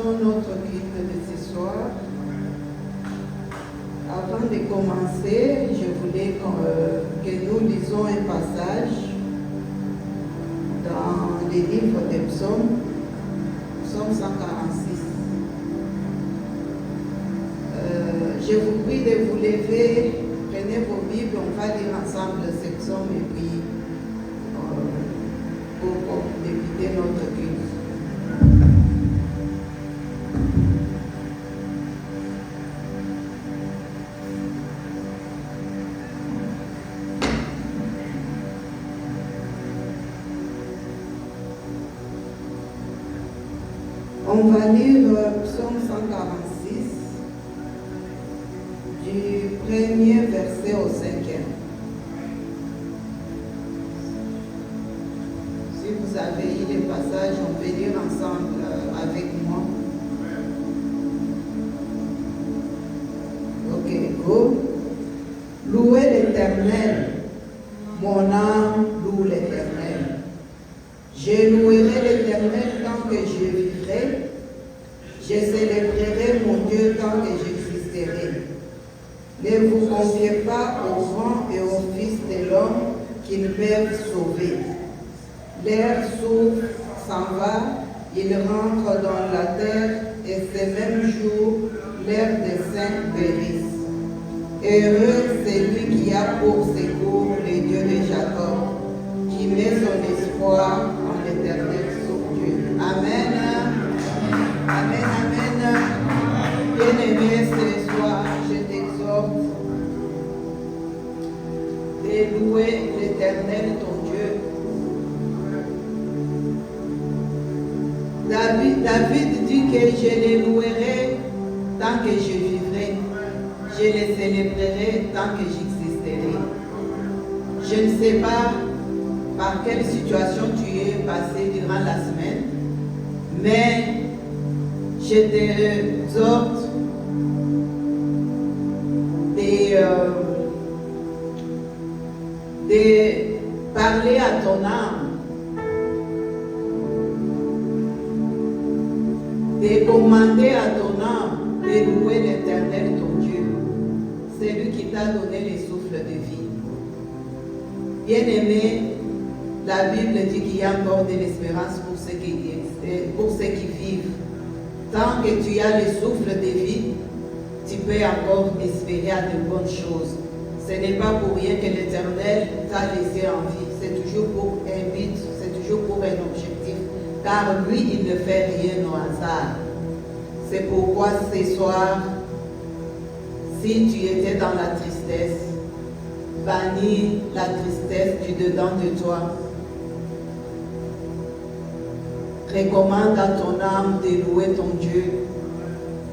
Commençons notre culte de ce soir. Avant de commencer, je voulais que nous lisions un passage dans les livres des psaumes, psaume 146. Je vous prie de vous lever, prenez vos Bibles, on va lire ensemble ce psaume et puis pour débuter notre culte. On va lire psaume 146, du premier verset au 5e. Si vous avez eu les passages, on peut lire ensemble avec moi. Ok, go. Louez l'Éternel, mon âme loue l'Éternel. Je louerai l'Éternel tant que je vivrai. Je célébrerai mon Dieu tant que j'existerai. Ne vous confiez pas aux grands et aux fils de l'homme qui ne peuvent sauver. L'air souffle, s'en va, il rentre dans la terre et ce même jour, l'air des saints périsse. Heureux celui qui a pour secours les dieux de Jacob, qui met son espoir en l'Éternel son Dieu. Amen. Amen, amen. Bien-aimé, ce soir, je t'exhorte de louer l'Éternel ton Dieu. David dit que je les louerai tant que je vivrai. Je les célébrerai tant que j'existerai. Je ne sais pas par quelle situation tu es passé durant la semaine, mais je t'exhorte de parler à ton âme, de commander à ton âme de louer l'Éternel ton Dieu. C'est lui qui t'a donné les souffles de vie. Bien-aimé, la Bible dit qu'il y a encore de l'espérance pour ceux qui vivent. Tant que tu as le souffle de vie, tu peux encore espérer à de bonnes choses. Ce n'est pas pour rien que l'Éternel t'a laissé en vie. C'est toujours pour un but, c'est toujours pour un objectif. Car lui, il ne fait rien au hasard. C'est pourquoi ce soir, si tu étais dans la tristesse, bannis la tristesse du dedans de toi. Recommande à ton âme de louer ton Dieu,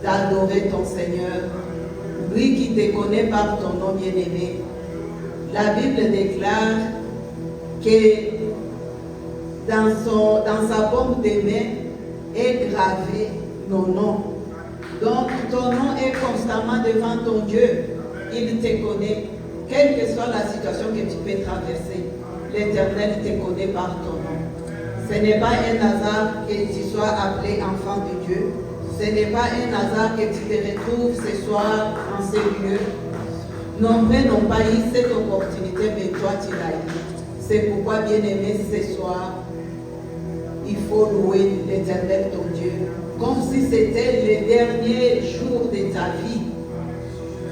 d'adorer ton Seigneur, lui qui te connaît par ton nom bien-aimé. La Bible déclare que dans sa paume de main est gravé nos noms. Donc ton nom est constamment devant ton Dieu. Il te connaît, quelle que soit la situation que tu peux traverser. L'Éternel te connaît par ton nom. Ce n'est pas un hasard que tu sois appelé enfant de Dieu. Ce n'est pas un hasard que tu te retrouves ce soir en ce lieu. Nombreux n'ont pas eu cette opportunité, mais toi tu l'as eu. C'est pourquoi, bien-aimé, ce soir, il faut louer l'Éternel ton Dieu, comme si c'était le dernier jour de ta vie.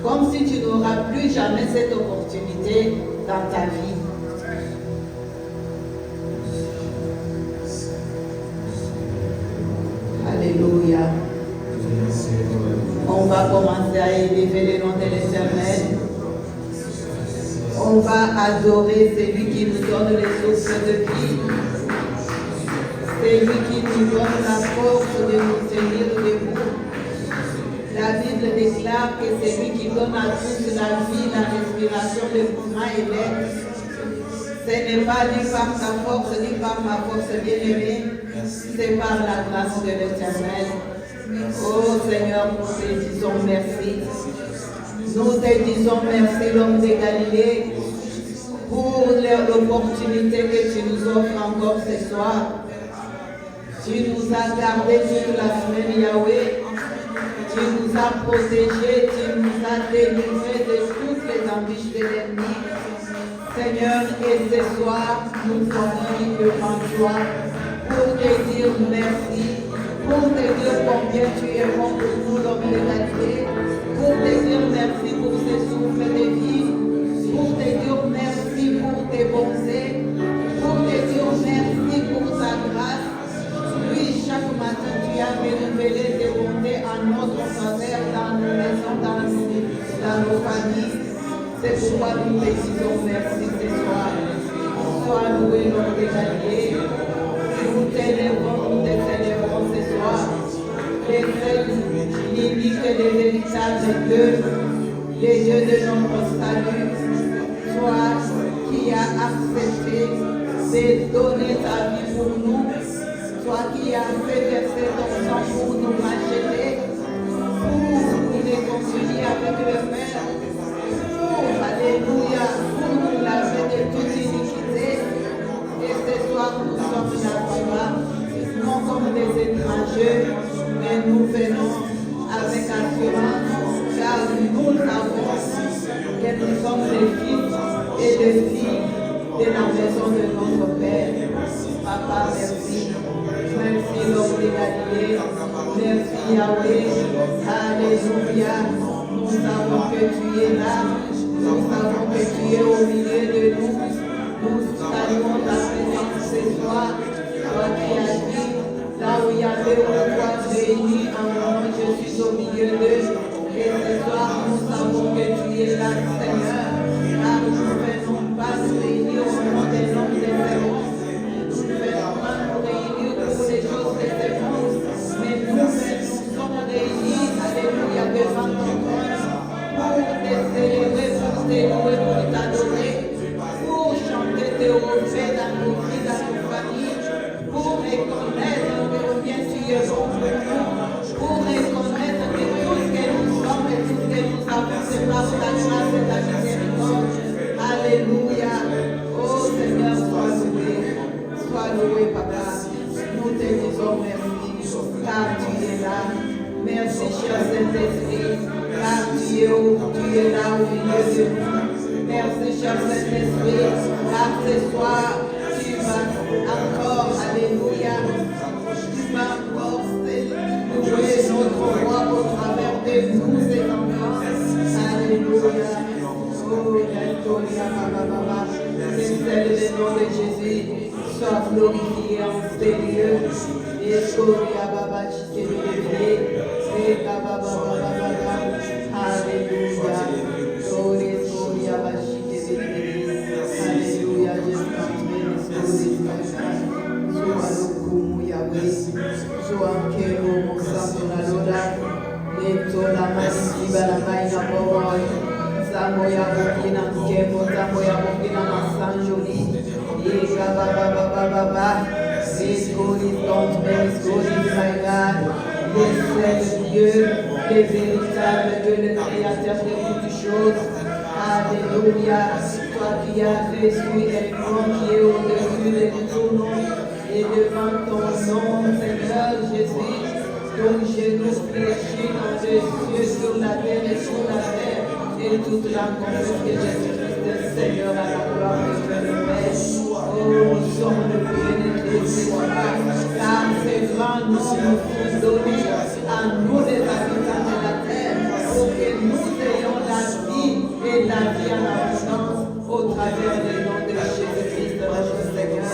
Comme si tu n'auras plus jamais cette opportunité dans ta vie. Alléluia. On va commencer à élever le nom de l'Éternel. On va adorer celui qui nous donne les souffles de vie. Celui qui nous donne la force de nous tenir debout. La Bible déclare que c'est lui qui donne à tous la vie, la respiration, le mouvement et l'air. Ce n'est pas ni par ta force, ni par ma force bien-aimée. C'est par la grâce de l'Éternel. Oh Seigneur, nous te disons merci. Nous te disons merci, l'homme de Galilée, pour l'opportunité que tu nous offres encore ce soir. Tu nous as gardés toute la semaine, Yahweh. Tu nous as protégés, tu nous as délivrés de toutes les embûches de l'ennemi. Seigneur, et ce soir, nous sommes venus devant toi pour te dire merci, pour te dire combien tu es bon pour nous, l'homme de la vie, pour te dire merci pour ce souffle de vie, pour te dire merci pour tes bontés, pour te dire merci pour ta grâce. Oui, chaque matin, tu as révélé tes bontés en notre faveur, dans nos maisons, dans nos familles. C'est pourquoi nous te disons merci ce soir. Sois loué, l'homme de l'allié. Nous t'élèverons ce soir. Les seuls, l'unique et les véritables Dieu, les dieux de notre salut. Toi qui as accepté de donner ta vie pour nous. Toi qui as fait verser ton sang pour nous racheter, pour nous réconcilier avec le Père, alléluia, pour nous laver de toute iniquité. Et ce soir, nous sommes là-bas, non comme des étrangers, mais nous venons avec assurance, car nous savons que nous sommes des fils et des filles de la maison de notre Père. Papa, merci. Merci l'homme de Galilée. Merci Yahweh. Alléluia. Nous savons que tu es là. Nous savons que tu es au milieu de nous. Nous saluons ta présence ce soir. Toi qui as dit, là où il y avait une fois réunis en mon nom, je suis au milieu d'eux. Et ce soir, nous savons que tu es là, Seigneur. Car nous ne venons pas nous réunir au nom des noms des héros. Nous ne venons pas nous réunir pour les choses de ce monde. Mais nous sommes réunis, alléluia, devant ton trône. Pour te célébrer, pour te louer, pour t'adorer, pour chanter tes refrains dans nos vies, dans nos familles, pour reconnaître que combien tu es bon pour nous, pour reconnaître que tout ce que nous sommes et tout ce que nous avons, c'est par ta grâce et ta miséricorde. Alléluia. Oh Seigneur, sois loué, Papa. Nous te disons merci, car tu es là. Merci, cher Saint-Esprit, car tu es là au milieu de nous. Merci, cher Saint-Esprit, car ce soir, tu vas encore, alléluia, tu vas encore louer notre roi au travers de nous, ses enfants. Alléluia. Oh, alléluia, Baba. C'est le nom de Jésus, sois glorifié en ces lieux. Et Soria Baba, Alléluia. Alléluia, je t'en Yahweh. Sois Kero Mosam Lola. Letola Masiba la Maina Boy. Samoya Bokina Kemo, Samoya Bokina Masanjoli. Yega Baba. This God is God's best, God is my God. Les seuls dieux, les véritables Dieu, le créateur de toutes choses. Alléluia. Toi qui as reçu et qui est au-dessus de tout nom et devant ton nom, Seigneur Jésus, ton genou fléchit dans les cieux, sur la terre et sur la terre, et toute la confesse que Jésus-Christ, Seigneur, à la gloire de Dieu le Père. Oh, nous sommes le bien-aimé de ce soir, car ces grands noms nous sont donnés à nous les habitants de la terre, pour que nous ayons la vie et la vie en abondance au travers des noms de Jésus-Christ, notre Seigneur.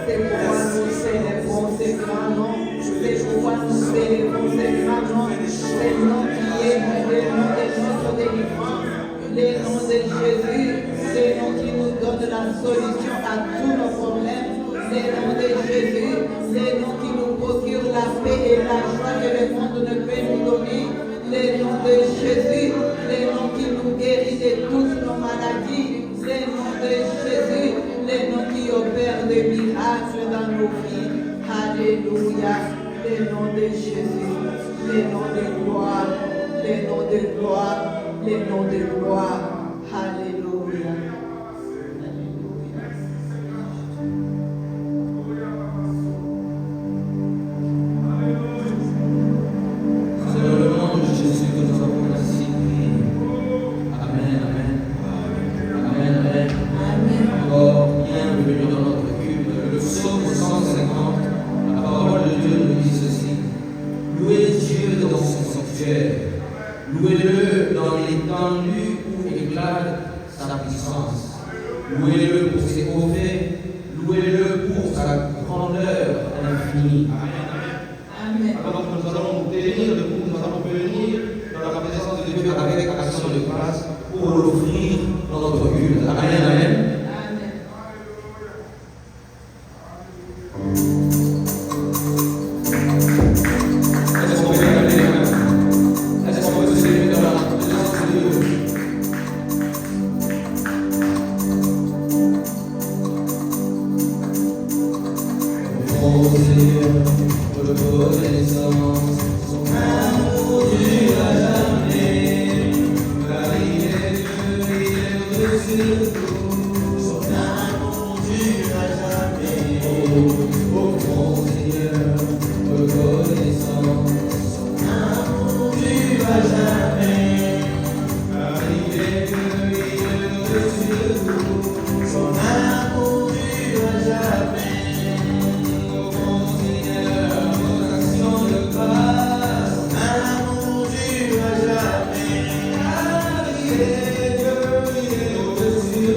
C'est pourquoi nous célébrons ces grands noms, c'est pourquoi nous célébrons ces grands noms, ces noms qui est le nom de notre délivrance, les noms de Jésus, les noms qui nous donnent la solution à tous nos problèmes, les noms de Jésus, les noms qui nous procurent la paix et la joie que le monde ne peut nous donner, les noms de Jésus, les noms qui nous guérissent de toutes nos maladies, les noms de Jésus, les noms qui opèrent des miracles dans nos vies. Alléluia, les noms de Jésus, les noms de gloire, les noms de gloire, les noms de gloire. Alléluia. Alléluia. où éclate sa puissance. Louez-le pour ses hauts faits, louez-le pour sa grandeur infinie. Amen. Alors nous allons tenir debout, nous allons venir dans la présence de Dieu avec action de grâce pour l'offrir dans notre culte. Amen, amen. Est-ce qu'on peut regarder les mains? Est-ce qu'on peut se lever dans la présence de Dieu? Oh Seigneur, reconnaissance, son amour durera jamais, car il est Dieu, il est au-dessus de tout, son amour durera jamais. Oh mon Seigneur, reconnaissance, son amour durera jamais, car il est Dieu, il est au-dessus de tout, son amour durera jamais. Dieu, il est au-dessus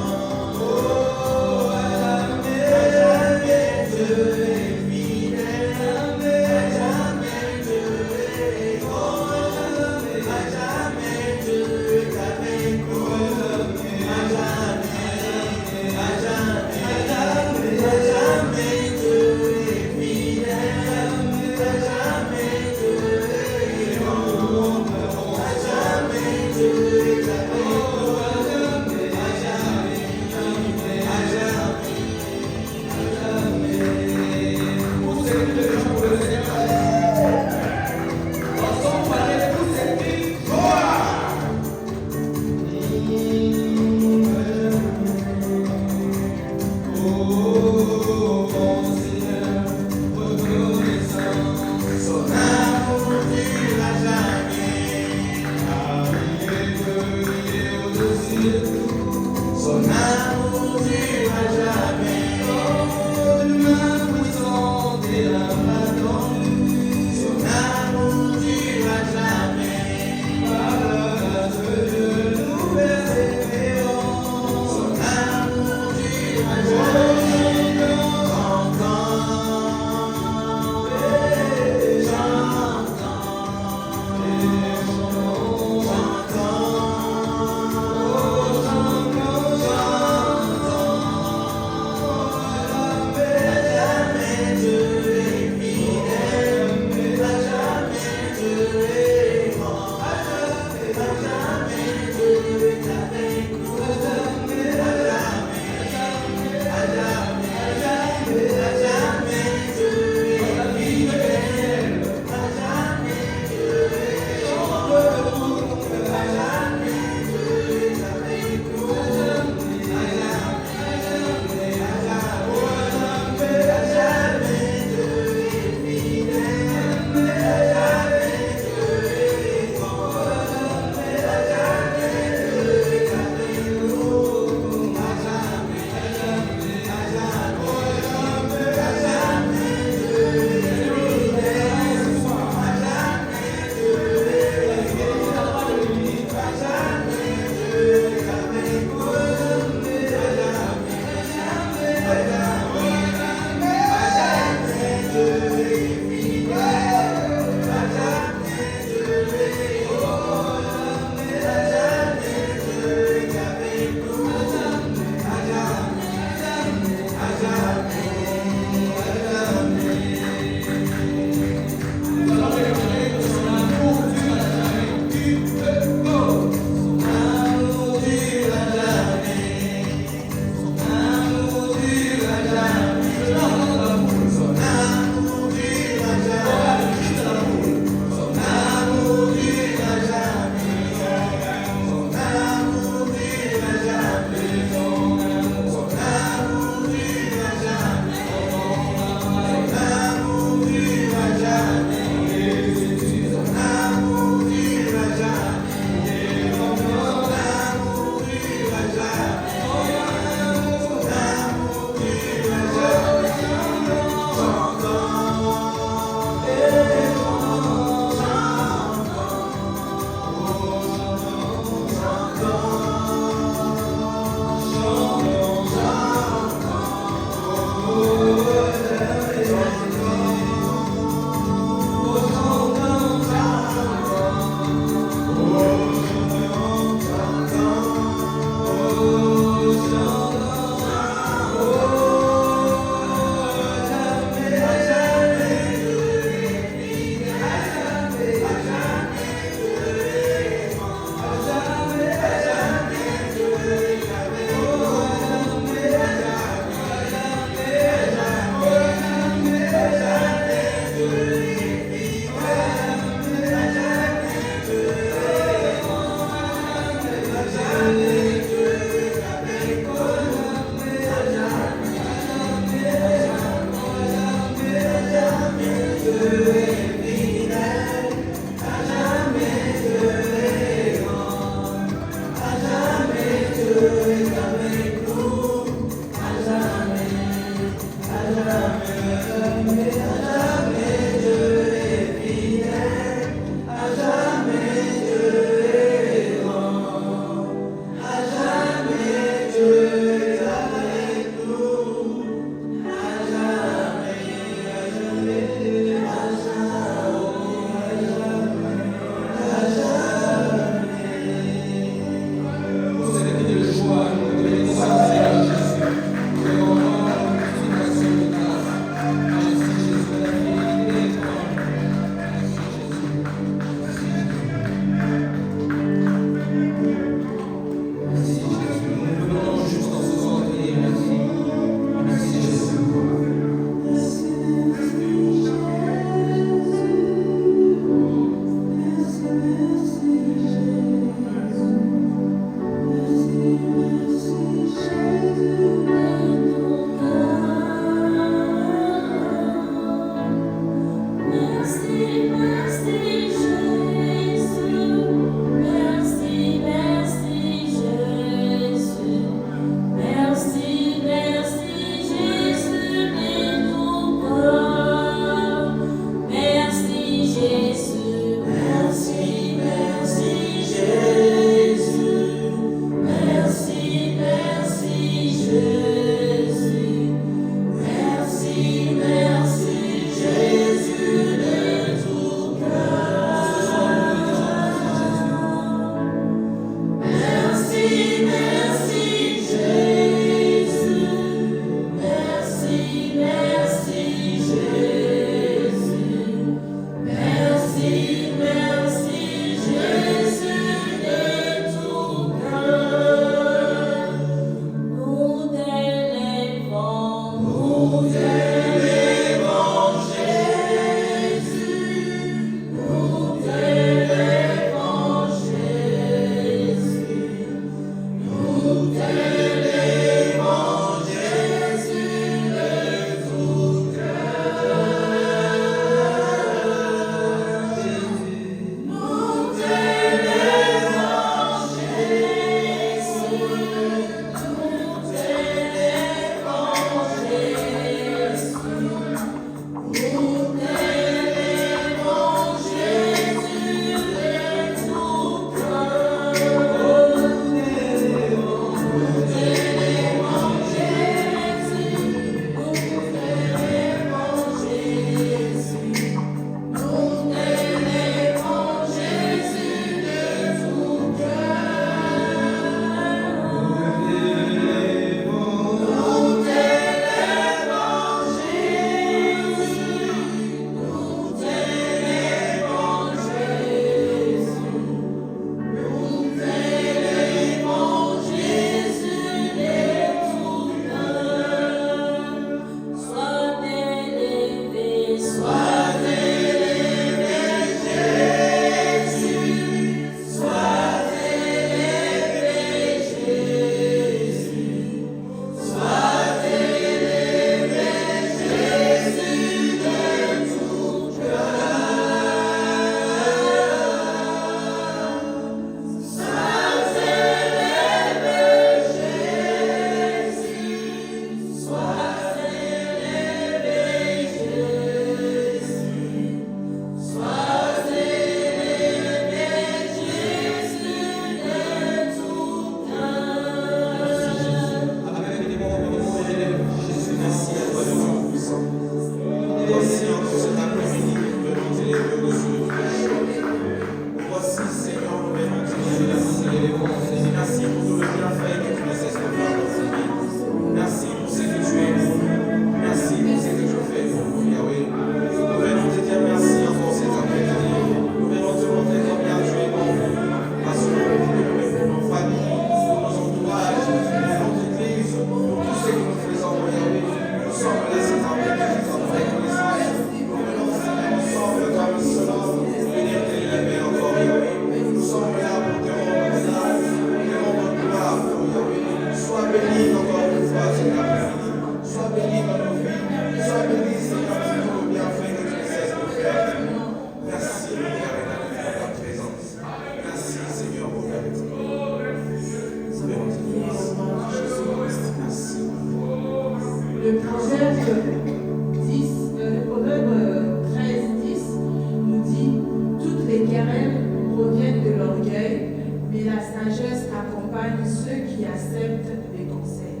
mais la sagesse accompagne ceux qui acceptent les conseils.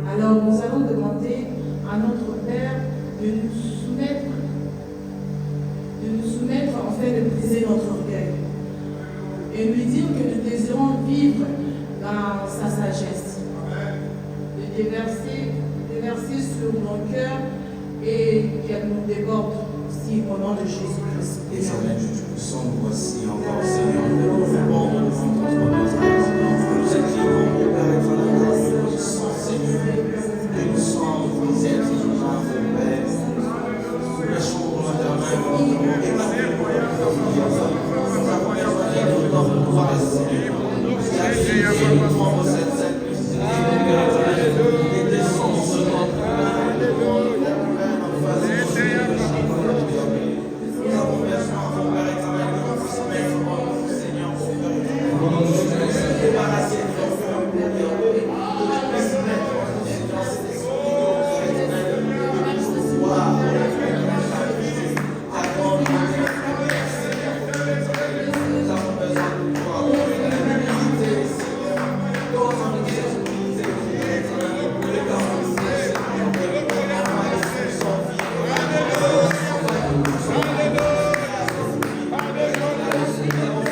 Alors nous allons demander à notre Père de nous soumettre en fait, de briser notre orgueil et lui dire que nous désirons vivre dans sa sagesse, de déverser sur nos cœurs et qu'elle nous déborde aussi au nom de Jésus-Christ. Éternel, nous sommes voici encore, Seigneur, nous répondons devant ton trône de grâce. Nous écrivons, mon Père éternel, nous sommes, Seigneur, et nous sommes, vous êtes exigeants, mon Père. Nous prêchons pour l'éternel, nous avons établi pour le peuple. Nous avons établi notre pouvoir, Seigneur. Nous acceptons cette simplicité, et descendons sur notre Père. Nous avons besoin, mon Père éternel, de nous soumettre au nom du Seigneur, mon Père éternel. Nous sommes débarrassés de nos cœurs pour dire oui, de nous soumettre au nom du Seigneur, cet esprit de mon Père éternel, de nous voir pour la paix de la charité. Accorde mon Père, Seigneur, mon Père éternel. Nous avons besoin de toi, pour l'humilité, Seigneur. Donne-nous cette humilité, mon Père éternel, pour les garçons, Seigneur, mon Père éternel, nous sommes vivants.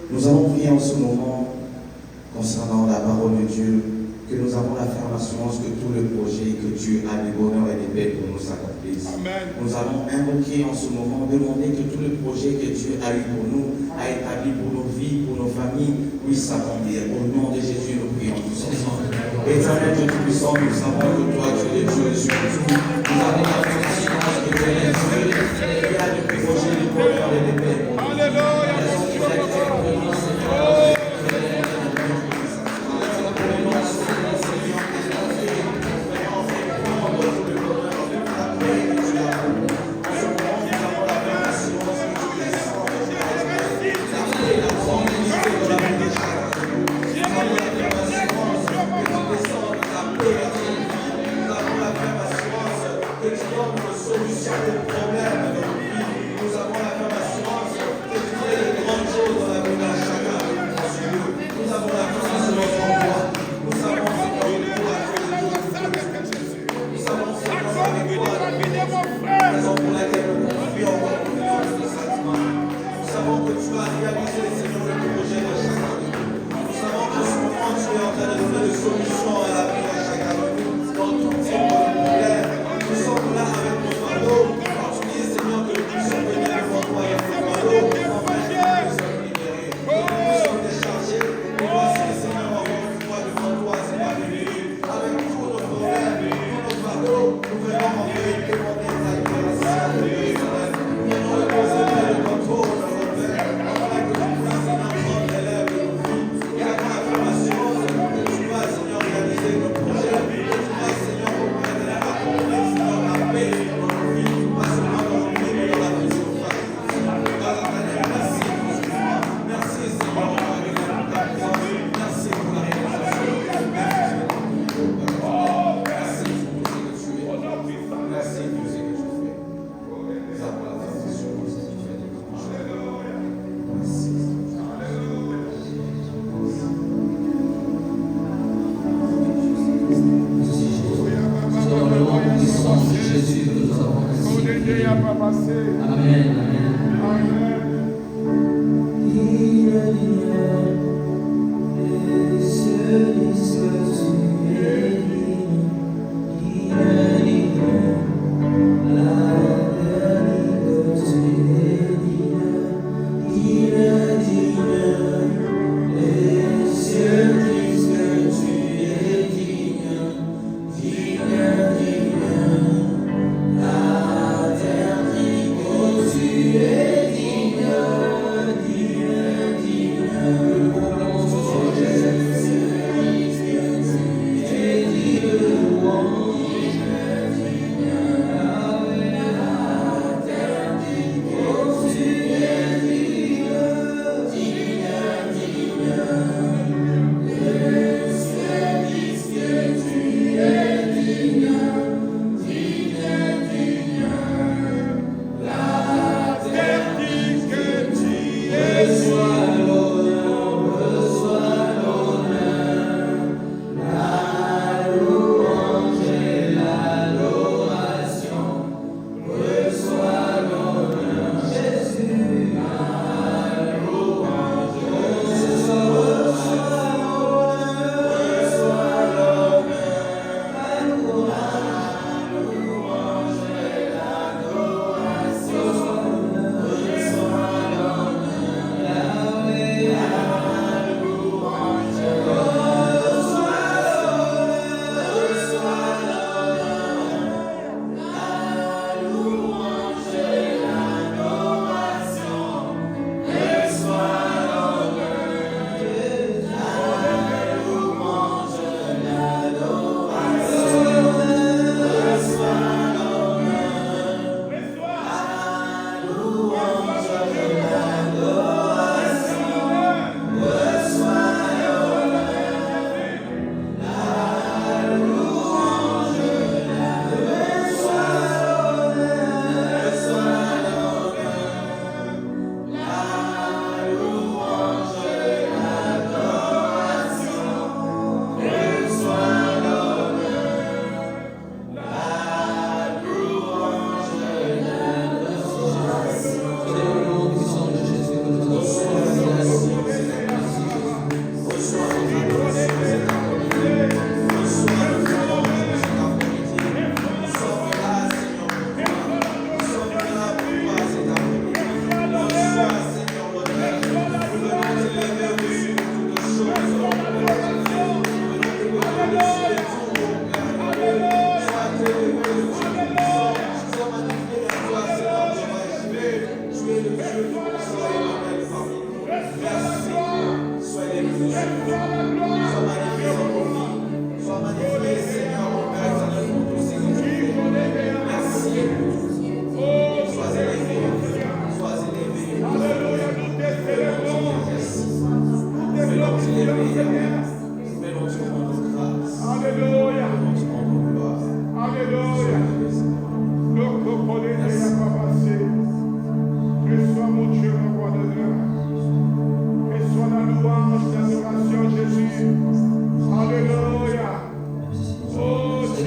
Nous allons prier en ce moment concernant la parole de Dieu, que nous avons la ferme assurance que tout le projet que Dieu a du bonheur et des paix pour nous s'accomplisse. Nous allons invoquer en ce moment, demander que tout le projet que Dieu a eu pour nous, a établi pour nos vies, pour nos familles, puisse s'accomplir. Au nom de Jésus, nous prions tous ensemble. Éternel Dieu Tout-Puissant, nous savons que toi, tu es le Dieu sur tout. Nous avons la ferme assurance que tu es le Dieu qui a du projet du bonheur et des paix. Alléluia. Seigneur, réaliser nos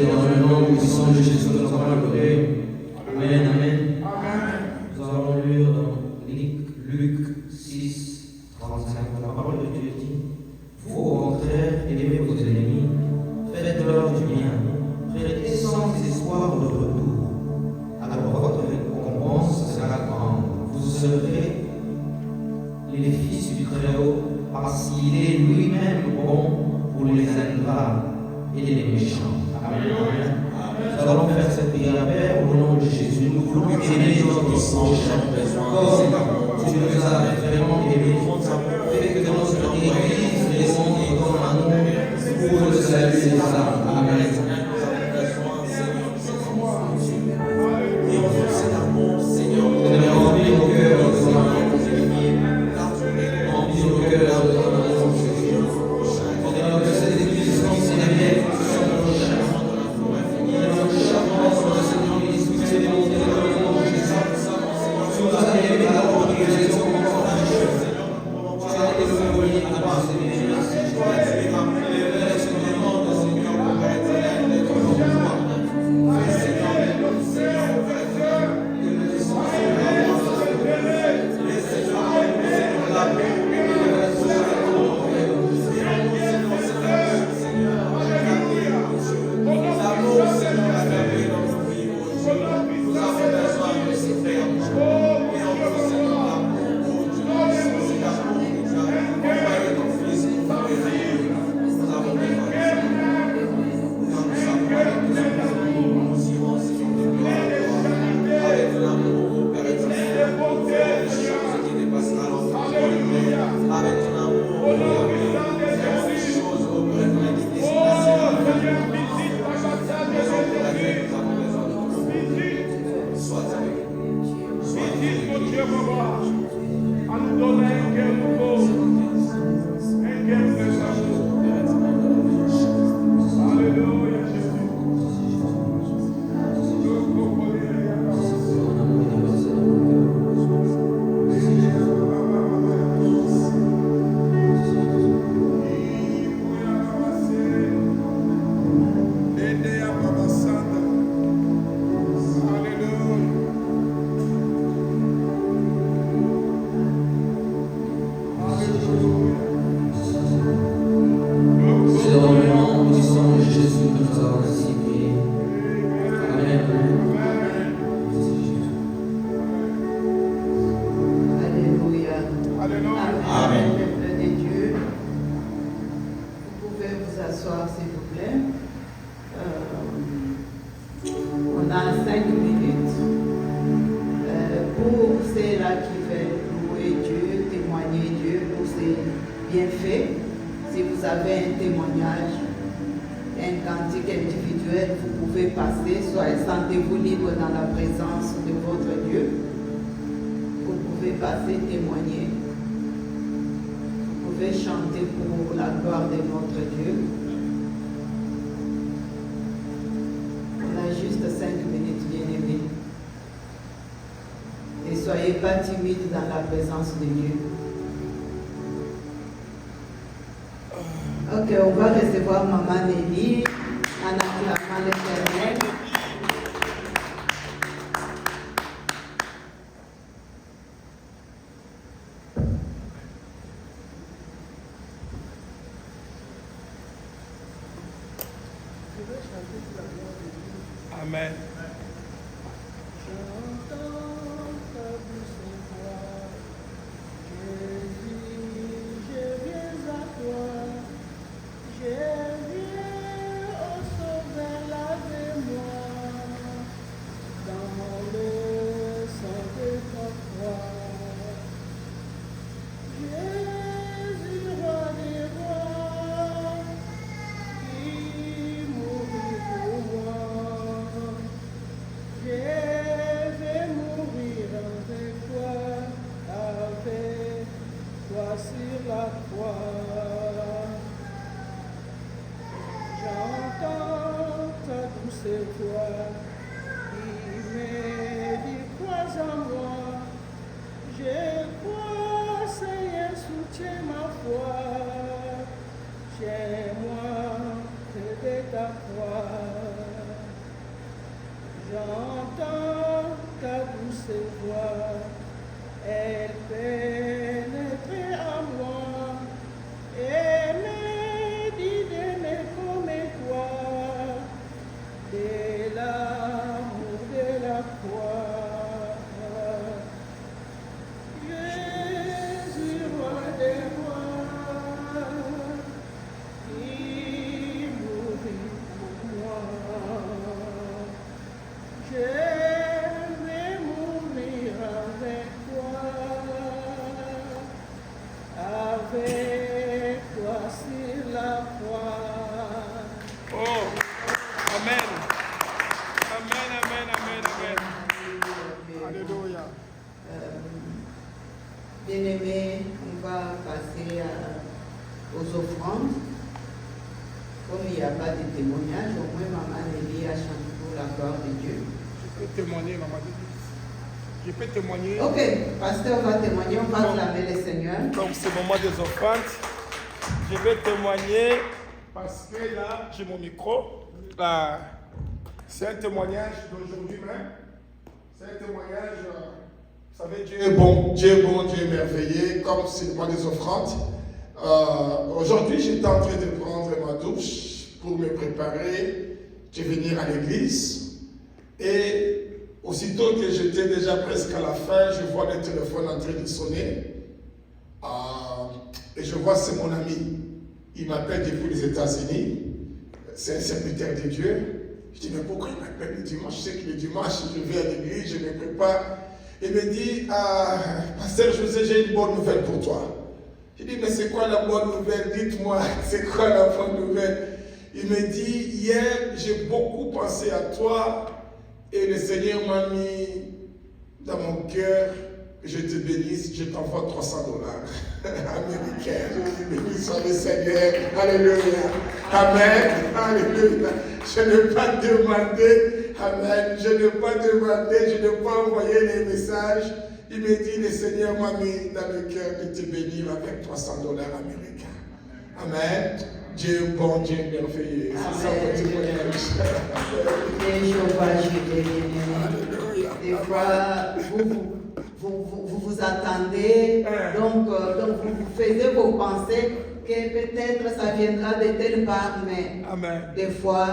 C'est dans le nom puissant de Jésus que nous avons adoré. Amen, amen. Nous allons lire dans Luc 6, 35. La parole de Dieu dit: vous, au contraire, aimez vos ennemis, faites-leur du bien, prêtez sans espoir de retour. Alors votre récompense sera grande. Vous serez les fils du Très-Haut, parce qu'il est lui-même bon pour les ingrats et les méchants. Amen. Nous allons faire cette prière, Père, au nom de Jésus. Nous voulons aimer notre prochain. Comme tu nous as vraiment aimés, fais que notre Église réponde ton amour pour le salut des âmes. Amen. Seigneur, remplis nos cœurs de ton amour. Remplis nos cœurs de ton amour. Seigneur, que cette Église considère son prochain. Seigneur, chaque membre de Seigneur, l'Esprit s'est démontré dans le nom de Jésus. Tu nous as aimés alors que nous étions encore un chef. Tu as été envoyé à part ces bénéfices. Laisse nous demander, Seigneur, pour être là, d'être comme toi. Seigneur, que nous laissons pas timide dans la présence de Dieu. Ok, on va recevoir Maman Nelly en acclamant l'Éternel. Amen. Chez moi, que de ta foi. voix, elle pénètre en moi et me dit d'aimer comme toi, de l'amour de la foi. Jésus, roi des rois, qui mourit pour moi. Je vais mourir avec toi sur la croix. Oh, Amen. Amen, amen, amen, amen. Alléluia. Bien-aimés, on va passer aux offrandes. Comme il n'y a pas de témoignage, au moins Maman Nelly a chanté pour la gloire de Dieu. Je peux témoigner, maman. Je peux témoigner. Ok, pasteur va témoigner, on va clamer le Seigneur. Donc c'est le moment des offrandes. Je vais témoigner parce que là, j'ai mon micro. Là, c'est un témoignage d'aujourd'hui même. C'est un témoignage, vous savez, Dieu est bon, Dieu est bon, Dieu est merveilleux, comme c'est le mois des offrandes. Aujourd'hui, j'étais en train de prendre ma douche pour me préparer de venir à l'église. Et aussitôt que j'étais déjà presque à la fin, je vois le téléphone en train de sonner. Et je vois c'est mon ami. Il m'appelle depuis les États-Unis. C'est un serviteur de Dieu. Je dis, mais pourquoi il m'appelle le dimanche? Je sais que le dimanche, je vais à l'église, je me prépare. Il me dit, Pasteur José, j'ai une bonne nouvelle pour toi. Je dis, mais c'est quoi la bonne nouvelle? Dites-moi, c'est quoi la bonne nouvelle? Il me dit, hier, j'ai beaucoup pensé à toi et le Seigneur m'a mis dans mon cœur que je te bénisse, je t'envoie $300 américains. Béni soit le Seigneur. Alléluia. Amen. Alléluia. Je n'ai pas demandé. Amen. Je n'ai pas demandé, je n'ai pas envoyé les messages. Il me dit, le Seigneur m'a mis dans le cœur de te bénir avec $300 américains. Amen. Dieu est bon, Dieu est merveilleux. C'est ça mon témoignage. Des fois, vous attendez, donc vous faites vos pensées que peut-être ça viendra de telle part, mais Amen. Des fois,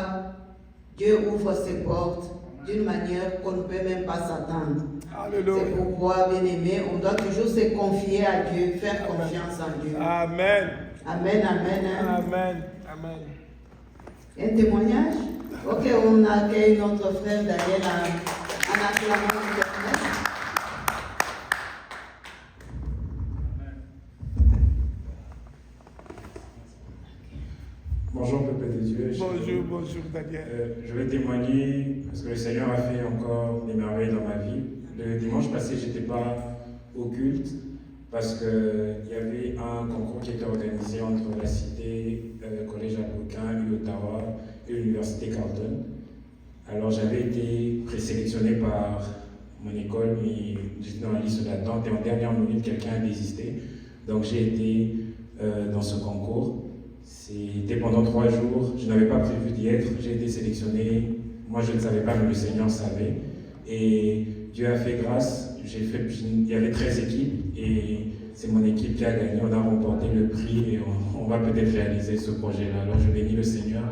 Dieu ouvre ses portes d'une manière qu'on ne peut même pas s'attendre. Alléluia. C'est pourquoi, bien aimé, on doit toujours se confier à Dieu, faire confiance en Dieu. Amen. Amen, amen. Amen. Amen. Un témoignage? Ok, on accueille notre frère Daniel en acclamant l'Éternel. Bonjour peuple de Dieu. Bonjour Daniel. Je vais témoigner parce que le Seigneur a fait encore des merveilles dans ma vie. Le dimanche passé, je n'étais pas au culte parce qu'il y avait un concours qui était organisé entre la Cité, Collège Africain, Ottawa et l'Université Carleton. Alors j'avais été présélectionné par mon école, mais j'étais dans la liste d'attente et en dernière minute, quelqu'un a désisté. Donc j'ai été dans ce concours. C'était pendant 3 jours, je n'avais pas prévu d'y être, j'ai été sélectionné, moi je ne savais pas, mais le Seigneur savait. Et Dieu a fait grâce, il y avait 13 équipes et c'est mon équipe qui a gagné, on a remporté le prix et on va peut-être réaliser ce projet-là. Alors je bénis le Seigneur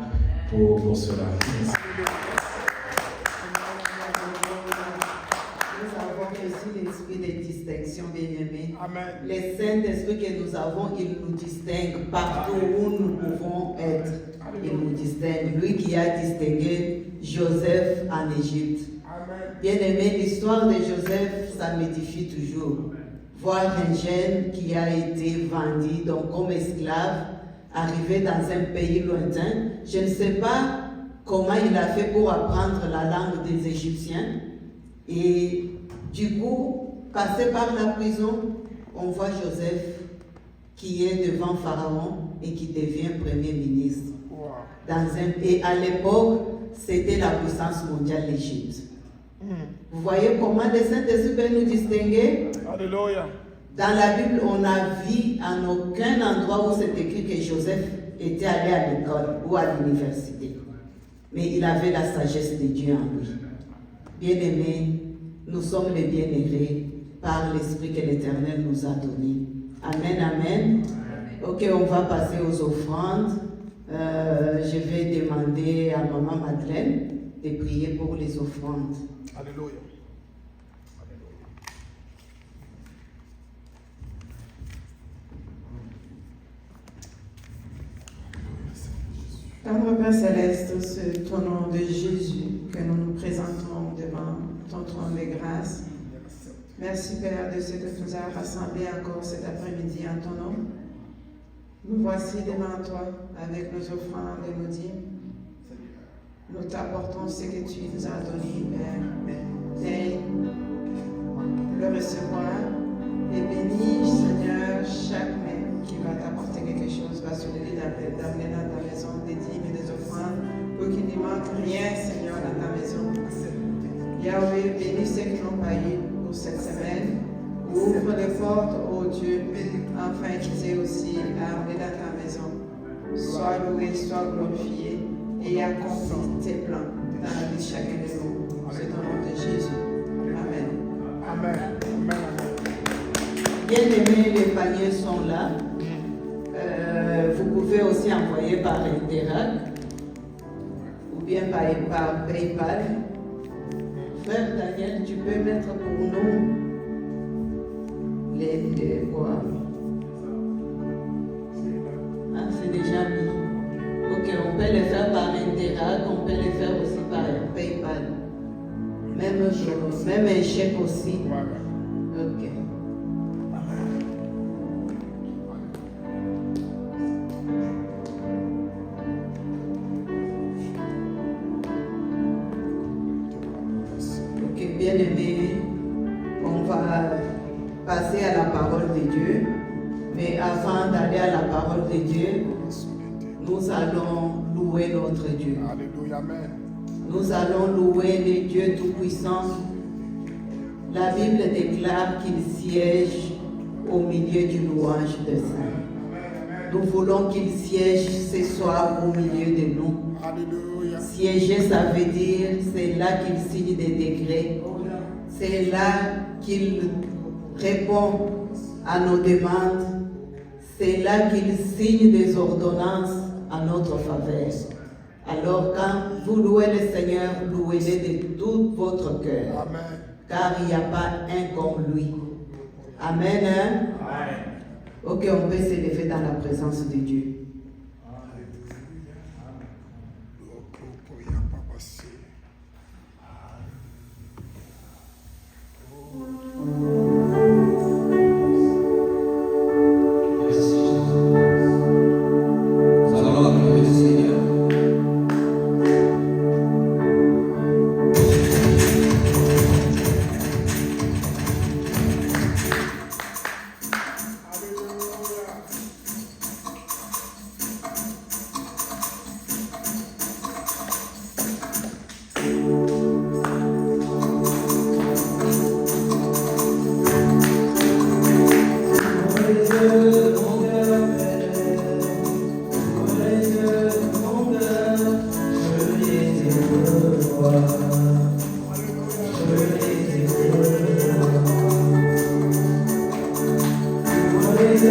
pour cela. Merci. Nous avons reçu l'esprit de distinction, bien-aimé. Amen. Les Saint-Esprit que nous avons, il nous distingue partout où nous pouvons être. Il nous distingue. Lui qui a distingué Joseph en Égypte. Amen. Bien-aimé, l'histoire de Joseph, ça m'édifie toujours. Voir un jeune qui a été vendu donc comme esclave, arrivé dans un pays lointain. Je ne sais pas comment il a fait pour apprendre la langue des Égyptiens. Et du coup, passé par la prison, on voit Joseph qui est devant Pharaon et qui devient premier ministre. Wow. Et à l'époque, c'était la puissance mondiale, l'Égypte. Vous voyez comment le Saint-Esprit peut nous distinguer? Alléluia. Dans la Bible, on n'a vu en aucun endroit où c'est écrit que Joseph était allé à l'école ou à l'université. Mais il avait la sagesse de Dieu en lui. Bien-aimé, nous sommes les bien-aimés par l'Esprit que l'Éternel nous a donné. Amen, amen. Ok, on va passer aux offrandes. Je vais demander à Maman Madeleine de prier pour les offrandes. Alléluia. Tendre Père Céleste, c'est au nom de Jésus que nous nous présentons devant ton trône de grâce. Merci Père de ce que tu nous as rassemblés encore cet après-midi en ton nom. Nous voici devant toi avec nos offrandes et nos dîmes. Nous t'apportons ce que tu nous as donné, Père. Viens le recevoir et bénis, Seigneur, chaque main qui va t'apporter quelque chose, va se donner d'amener dans ta maison des dîmes et des offrandes pour qu'il ne manque rien, Seigneur, dans ta maison. Yahweh, bénis ceux qui n'ont pas eu pour cette semaine. Ouvre les portes, ô Dieu, afin qu'ils aient aussi à amener dans ta maison. Sois loué, sois glorifié et accomplis tes plans dans la vie de chacun de nous. C'est au nom de Jésus. Amen. Amen. Amen. Bien-aimés, les paniers sont là. Vous pouvez aussi envoyer par Interac ou bien par PayPal. Frère Daniel, tu peux mettre pour nous les quoi? Ah, c'est déjà mis. Ok, on peut les faire par Interac, on peut les faire aussi par PayPal. Même chose, même un chèque aussi. Ok. Ok, bien aimé, on va passer à la parole de Dieu. Mais avant d'aller à la parole de Dieu, nous allons louer notre Dieu. Alléluia. Amen. Nous allons louer le Dieu Tout-Puissant. La Bible déclare qu'il siège au milieu du louange de saints. Nous voulons qu'il siège ce soir au milieu de nous. Alléluia. Siéger, ça veut dire, c'est là qu'il signe des décrets. C'est là qu'il répond à nos demandes. C'est là qu'il signe des ordonnances à notre faveur. Alors quand vous louez le Seigneur, louez-le de tout votre cœur. Amen. Car il n'y a pas un comme lui. Amen. Hein? Amen. Ok, on peut s'élever dans la présence de Dieu. Nous allons acclamer le Seigneur. Ouvrez les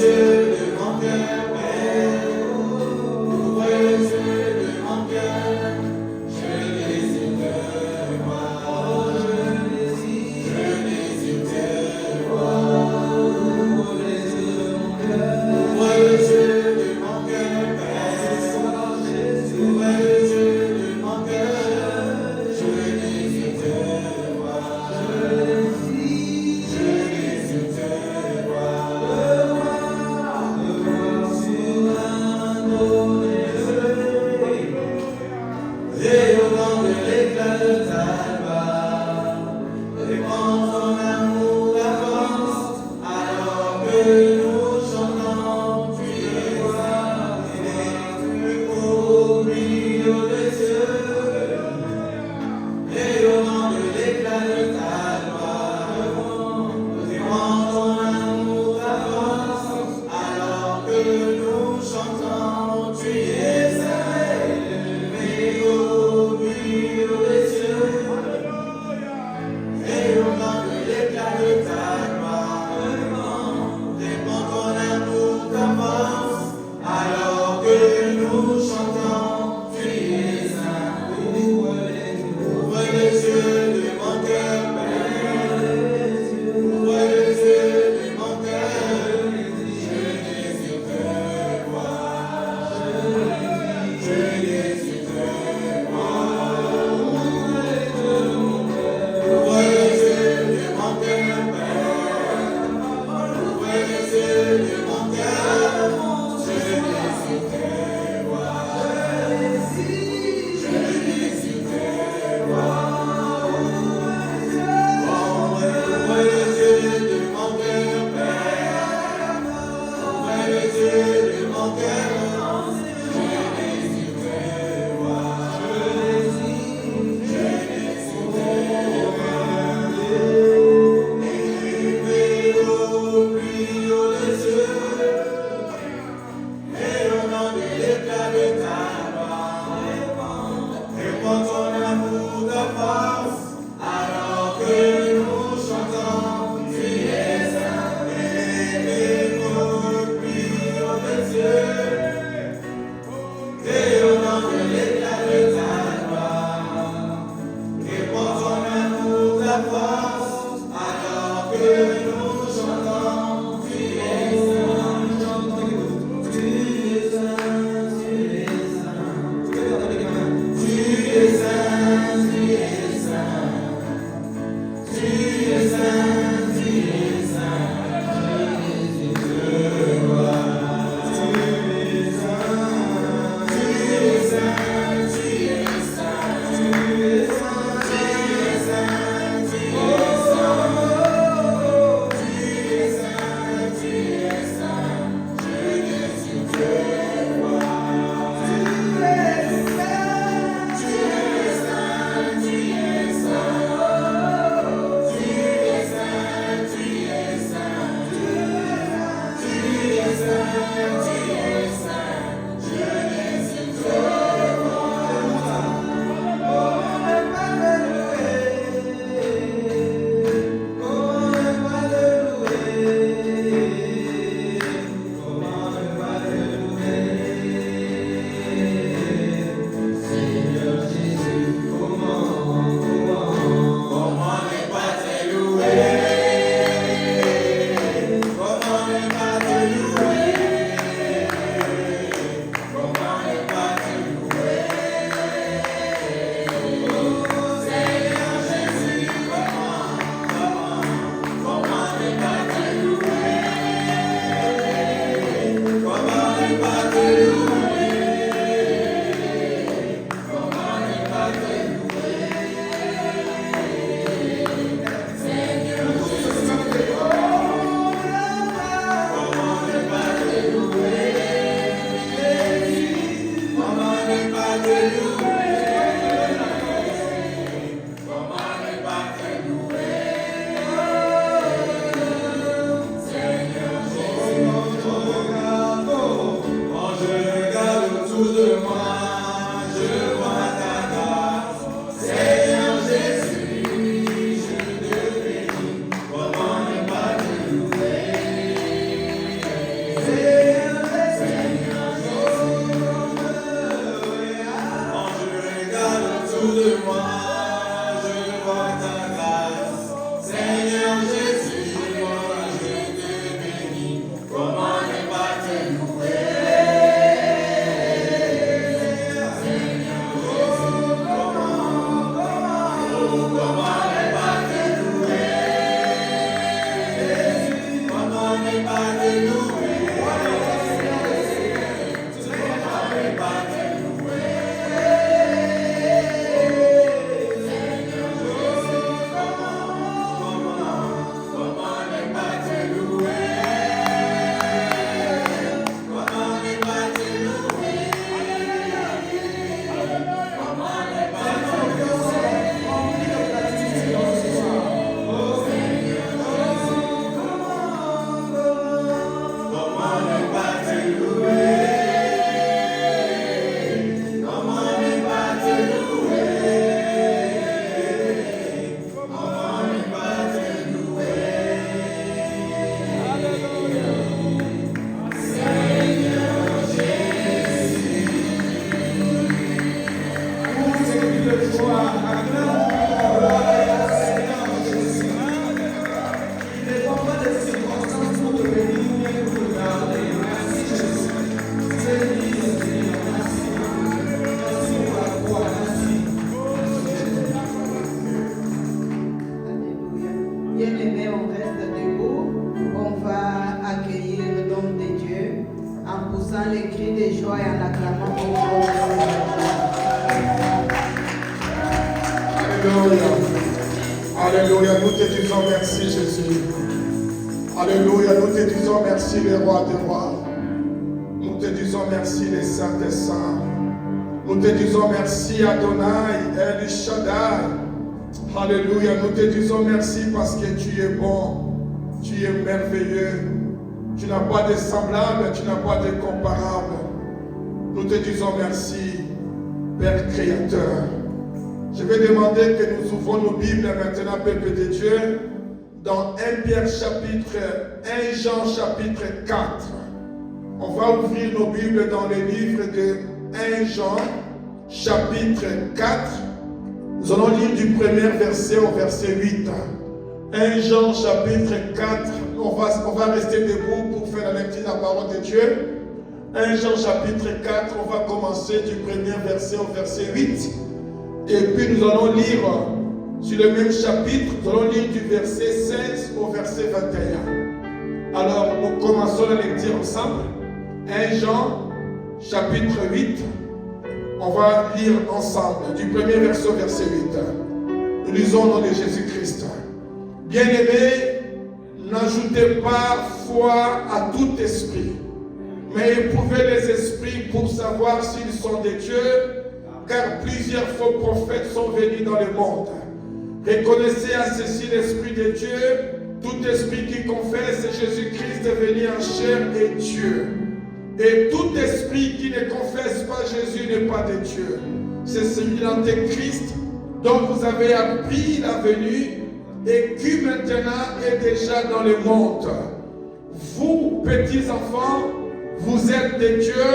yeux de mon cœur, Père. Ouvrez les yeux gloire, Seigneur Jésus. Il ne dépend pas des circonstances pour te bénir et pour te garder. Merci Jésus. Seigneur, merci. Merci pour la foi, merci. Alléluia. Bien-aimés, on reste debout. On va accueillir l'homme de Dieu en poussant les cris de joie et en acclamant au nom du Seigneur. Alléluia. Alléluia. Nous te disons merci, Jésus. Alléluia. Nous te disons merci, le roi des rois. Nous te disons merci, les saints des saints. Nous te disons merci, Adonai, El Shaddai. Alléluia. Nous te disons merci parce que tu es bon. Tu es merveilleux. Tu n'as pas de semblable, tu n'as pas de comparable. Nous te disons merci, Père Créateur. Je vais demander que nous ouvrons nos Bibles maintenant, peuple de Dieu, dans 1 Pierre chapitre 1 Jean chapitre 4. On va ouvrir nos Bibles dans le livre de 1 Jean chapitre 4. Nous allons lire du premier verset au verset 8. 1 Jean chapitre 4. On va rester debout pour faire la lecture de la parole de Dieu. 1 Jean chapitre 4, on va commencer du premier verset au verset 8. Et puis nous allons lire sur le même chapitre, nous allons lire du verset 16 au verset 21. Alors nous commençons la lecture ensemble. 1 Jean chapitre 8. On va lire ensemble du premier verset au verset 8. Nous lisons au nom de Jésus-Christ. Bien-aimés, n'ajoutez pas foi à tout esprit, mais éprouvez les esprits pour savoir s'ils sont de Dieu, car plusieurs faux prophètes sont venus dans le monde. Reconnaissez à ceci l'Esprit de Dieu. Tout esprit qui confesse Jésus-Christ est venu en chair et Dieu. Et tout esprit qui ne confesse pas Jésus n'est pas de Dieu. C'est celui de l'Antéchrist dont vous avez appris la venue et qui maintenant est déjà dans le monde. Vous, petits enfants, vous êtes de Dieu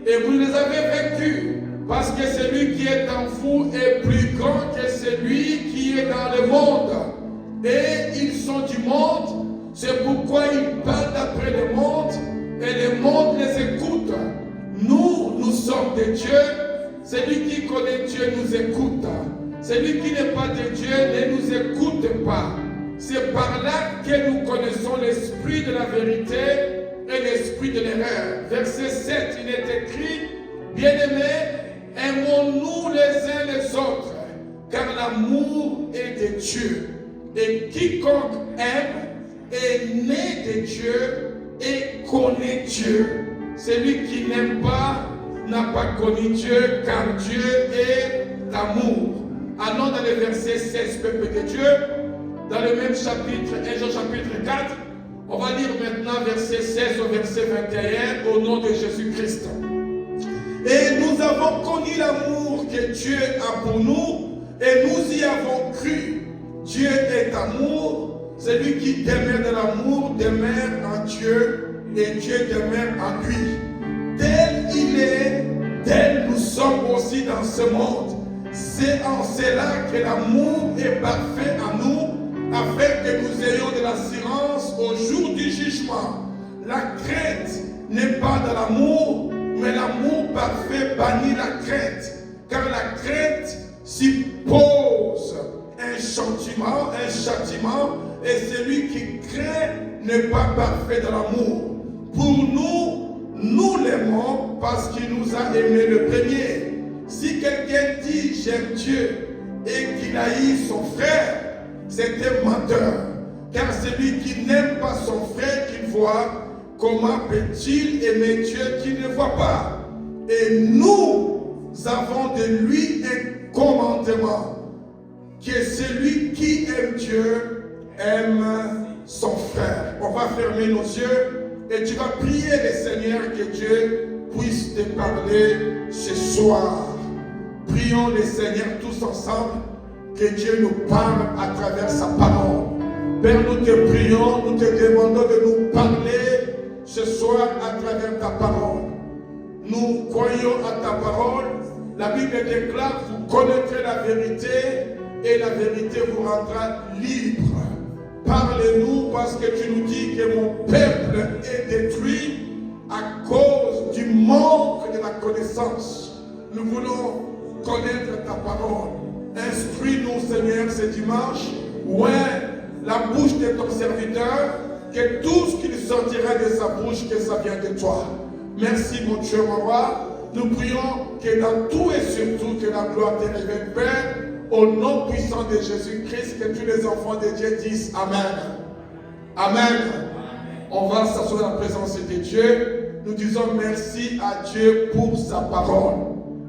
et vous les avez vaincus. Parce que celui qui est en vous est plus grand que celui qui est dans le monde. Et ils sont du monde, c'est pourquoi ils parlent d'après le monde, et le monde les écoute. Nous sommes de Dieu. Celui qui connaît Dieu nous écoute. Celui qui n'est pas de Dieu ne nous écoute pas. C'est par là que nous connaissons l'esprit de la vérité et l'esprit de l'erreur. Verset 7, il est écrit, bien-aimés, aimons-nous les uns les autres, car l'amour est de Dieu. Et quiconque aime est né de Dieu et connaît Dieu. Celui qui n'aime pas n'a pas connu Dieu, car Dieu est l'amour. Allons dans le verset 16, peuple de Dieu, dans le même chapitre, 1 Jean chapitre 4, on va lire maintenant verset 16 au verset 21 au nom de Jésus-Christ. Et nous avons connu l'amour que Dieu a pour nous et nous y avons cru. Dieu est amour. Celui qui demeure de l'amour demeure en Dieu et Dieu demeure en lui. Tel il est, tel nous sommes aussi dans ce monde. C'est en cela que l'amour est parfait en nous, afin que nous ayons de l'assurance au jour du jugement. La crainte n'est pas de l'amour, mais l'amour parfait bannit la crainte, car la crainte suppose un châtiment, et celui qui craint n'est pas parfait de l'amour. Pour nous l'aimons parce qu'il nous a aimés le premier. Si quelqu'un dit j'aime Dieu et qu'il haït son frère, c'est un menteur. Car celui qui n'aime pas son frère qu'il voit, comment peut-il aimer Dieu qu'il ne voit pas? Et nous avons de lui un commandement, que celui qui aime Dieu aime son frère. On va fermer nos yeux et tu vas prier le Seigneur que Dieu puisse te parler ce soir. Prions le Seigneur tous ensemble, que Dieu nous parle à travers sa parole. Père, nous te prions, nous te demandons de nous parler ce soir à travers ta parole. Nous croyons à ta parole La Bible déclare, vous connaîtrez la vérité et la vérité vous rendra libre. Parlez-nous parce que tu nous dis que mon peuple est détruit à cause du manque de la connaissance. Nous voulons connaître ta parole. Instruis-nous, Seigneur, ce dimanche. Ouais, la bouche de ton serviteur, que tout ce qui sortira de sa bouche, que ça vienne de toi. Merci, mon Dieu, mon roi. Nous prions que dans tout et surtout, que la gloire te révèle, Père, au nom puissant de Jésus-Christ, que tous les enfants de Dieu disent Amen. Amen. On va s'asseoir dans la présence de Dieu. Nous disons merci à Dieu pour sa parole.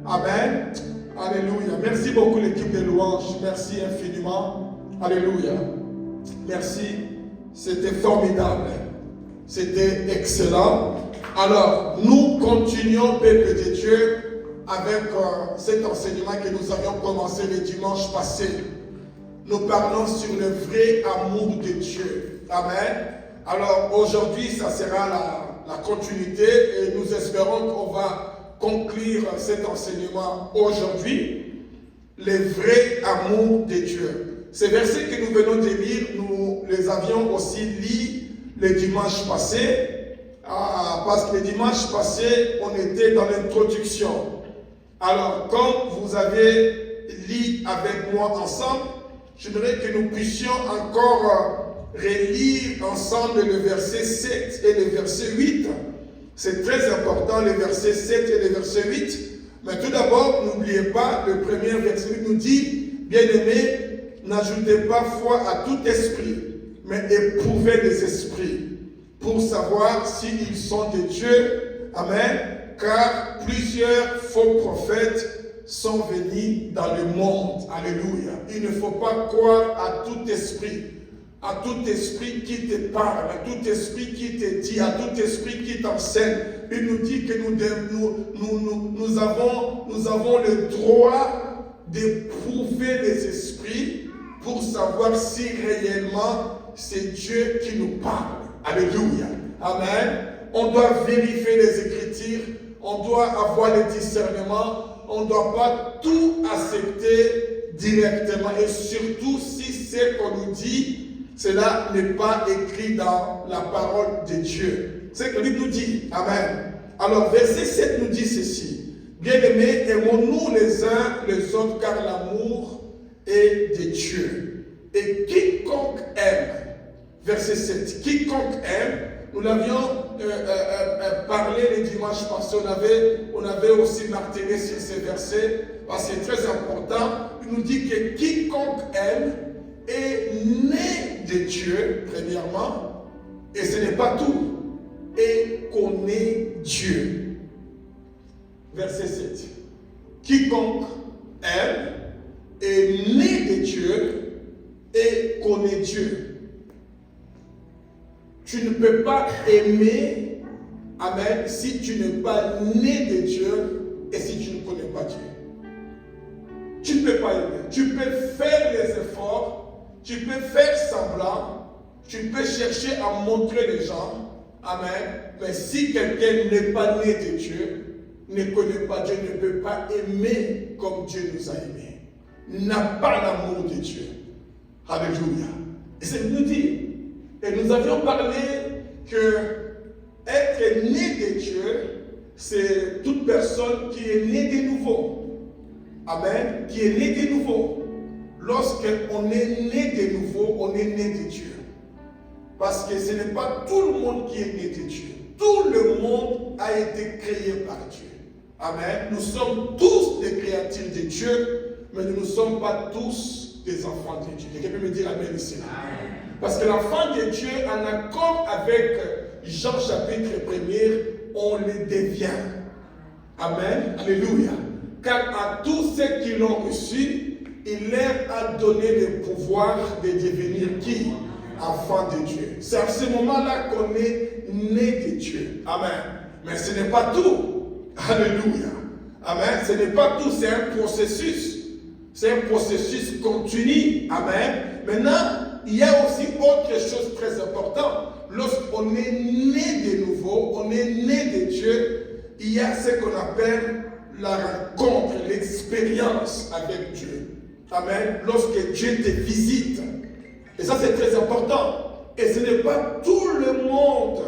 Amen. Alléluia. Merci beaucoup l'équipe de louanges. Merci infiniment. Alléluia. Merci. C'était formidable. C'était excellent. Alors, nous continuons, peuple de Dieu, avec cet enseignement que nous avions commencé le dimanche passé. Nous parlons sur le vrai amour de Dieu. Amen. Alors, aujourd'hui, ça sera la continuité et nous espérons qu'on va conclure cet enseignement aujourd'hui. Le vrai amour de Dieu. Ces versets que nous venons de lire, nous les avions aussi lus le dimanche passé. Parce que le dimanche passé, on était dans l'introduction. Alors, comme vous avez lu avec moi ensemble, j'aimerais que nous puissions encore relire ensemble le verset 7 et le verset 8. C'est très important, le verset 7 et le verset 8. Mais tout d'abord, n'oubliez pas, le premier verset nous dit, bien-aimés, n'ajoutez pas foi à tout esprit, mais éprouvez les esprits, pour savoir s'ils sont de Dieu. Amen. Car plusieurs faux prophètes sont venus dans le monde. Alléluia. Il ne faut pas croire à tout esprit qui te parle, à tout esprit qui te dit, à tout esprit qui t'enseigne. Il nous dit que nous avons le droit d'éprouver les esprits pour savoir si réellement c'est Dieu qui nous parle. Alléluia. Amen. On doit vérifier les Écritures, on doit avoir le discernement, on ne doit pas tout accepter directement. Et surtout si ce qu'on nous dit, cela n'est pas écrit dans la parole de Dieu. C'est ce que lui nous dit. Amen. Alors verset 7 nous dit ceci. Bien-aimés, aimons-nous les uns les autres, car l'amour est de Dieu. Et quiconque aime, verset 7, quiconque aime, nous l'avions parlé le dimanche passé, on avait aussi martelé sur ces versets, parce que c'est très important. Il nous dit que quiconque aime est né de Dieu, premièrement, et ce n'est pas tout, et connaît Dieu. Verset 7. Quiconque aime est né de Dieu et connaît Dieu. Tu ne peux pas aimer, amen, si tu n'es pas né de Dieu et si tu ne connais pas Dieu. Tu ne peux pas aimer. Tu peux faire les efforts, tu peux faire semblant, tu peux chercher à montrer les gens, amen, mais si quelqu'un n'est pas né de Dieu, ne connaît pas Dieu, ne peut pas aimer comme Dieu nous a aimés, n'a pas l'amour de Dieu. Alléluia. Et c'est ce qu'il nous dit. Et nous avions parlé que être né de Dieu, c'est toute personne qui est née de nouveau. Amen. Qui est né de nouveau. Lorsqu'on est né de nouveau, on est né de Dieu. Parce que ce n'est pas tout le monde qui est né de Dieu. Tout le monde a été créé par Dieu. Amen. Nous sommes tous des créatures de Dieu, mais nous ne sommes pas tous des enfants de Dieu. Quelqu'un peut me dire Amen ici. Amen. Parce que l'enfant de Dieu, en accord avec Jean chapitre 1er, on le devient. Amen. Alléluia. Car à tous ceux qui l'ont reçu, il leur a donné le pouvoir de devenir qui? Enfants de Dieu. C'est à ce moment-là qu'on est né de Dieu. Amen. Mais ce n'est pas tout. Alléluia. Amen. Ce n'est pas tout, c'est un processus. C'est un processus continu. Amen. Maintenant, il y a aussi autre chose très importante. Lorsqu'on est né de nouveau, on est né de Dieu, il y a ce qu'on appelle la rencontre, l'expérience avec Dieu. Amen. Lorsque Dieu te visite. Et ça, c'est très important. Et ce n'est pas tout le monde